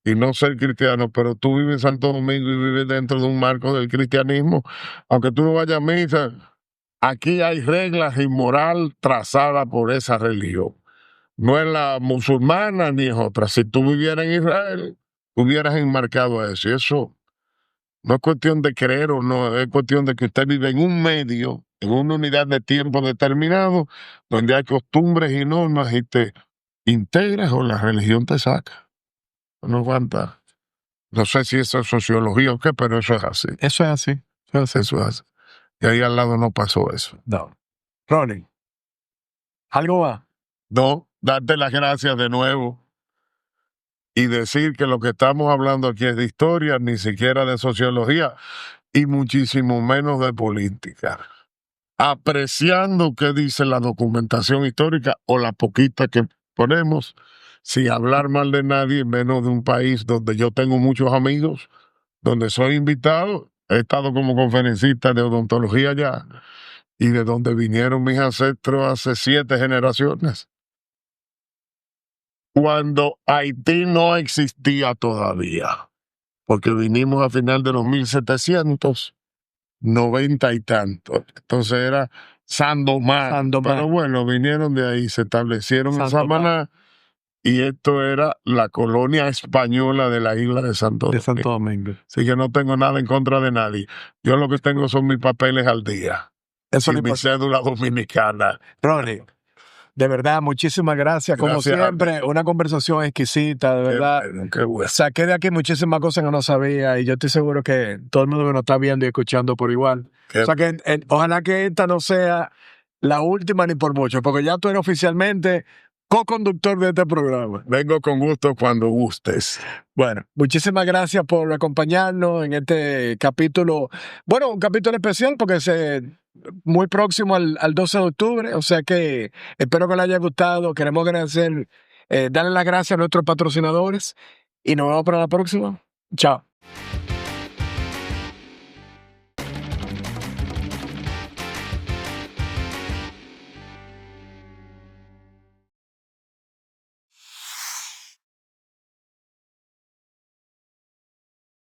y no ser cristiano, pero tú vives en Santo Domingo y vives dentro de un marco del cristianismo, aunque tú no vayas a misa, aquí hay reglas y moral trazada por esa religión. No es la musulmana ni es otra. Si tú vivieras en Israel, hubieras enmarcado eso. Y eso no es cuestión de creer o no, es cuestión de que usted vive en un medio, en una unidad de tiempo determinado, donde hay costumbres y normas y te integras o la religión te saca. No aguanta. No sé si eso es sociología o qué, pero eso es así. Eso es así. Eso es así. Y ahí al lado no pasó eso. No. Ronnie, ¿algo va? No, darte las gracias de nuevo y decir que lo que estamos hablando aquí es de historia, ni siquiera de sociología y muchísimo menos de política. Apreciando qué dice la documentación histórica o la poquita que ponemos, sin hablar mal de nadie, menos de un país donde yo tengo muchos amigos, donde soy invitado, he estado como conferencista de odontología allá, y de donde vinieron mis ancestros hace 7 generaciones. Cuando Haití no existía todavía, porque vinimos a final de los 1790 y tanto. Entonces era Sandomar. Pero bueno, vinieron de ahí, se establecieron en Samaná, y esto era la colonia española de la isla de Santo Domingo. Así que no tengo nada en contra de nadie. Yo lo que tengo son mis papeles al día. Eso y mi cédula dominicana. Ronnie, de verdad, muchísimas gracias. Como siempre, una conversación exquisita, de verdad. Qué bueno. Saqué de aquí muchísimas cosas que no sabía y yo estoy seguro que todo el mundo que nos está viendo y escuchando por igual. O sea que ojalá que esta no sea la última ni por mucho, porque ya tú eres oficialmente co-conductor de este programa. Vengo con gusto cuando gustes. Bueno, muchísimas gracias por acompañarnos en este capítulo. Bueno, un capítulo especial porque es muy próximo al 12 de octubre, o sea que espero que les haya gustado. Queremos agradecer, darle las gracias a nuestros patrocinadores y nos vemos para la próxima. Chao.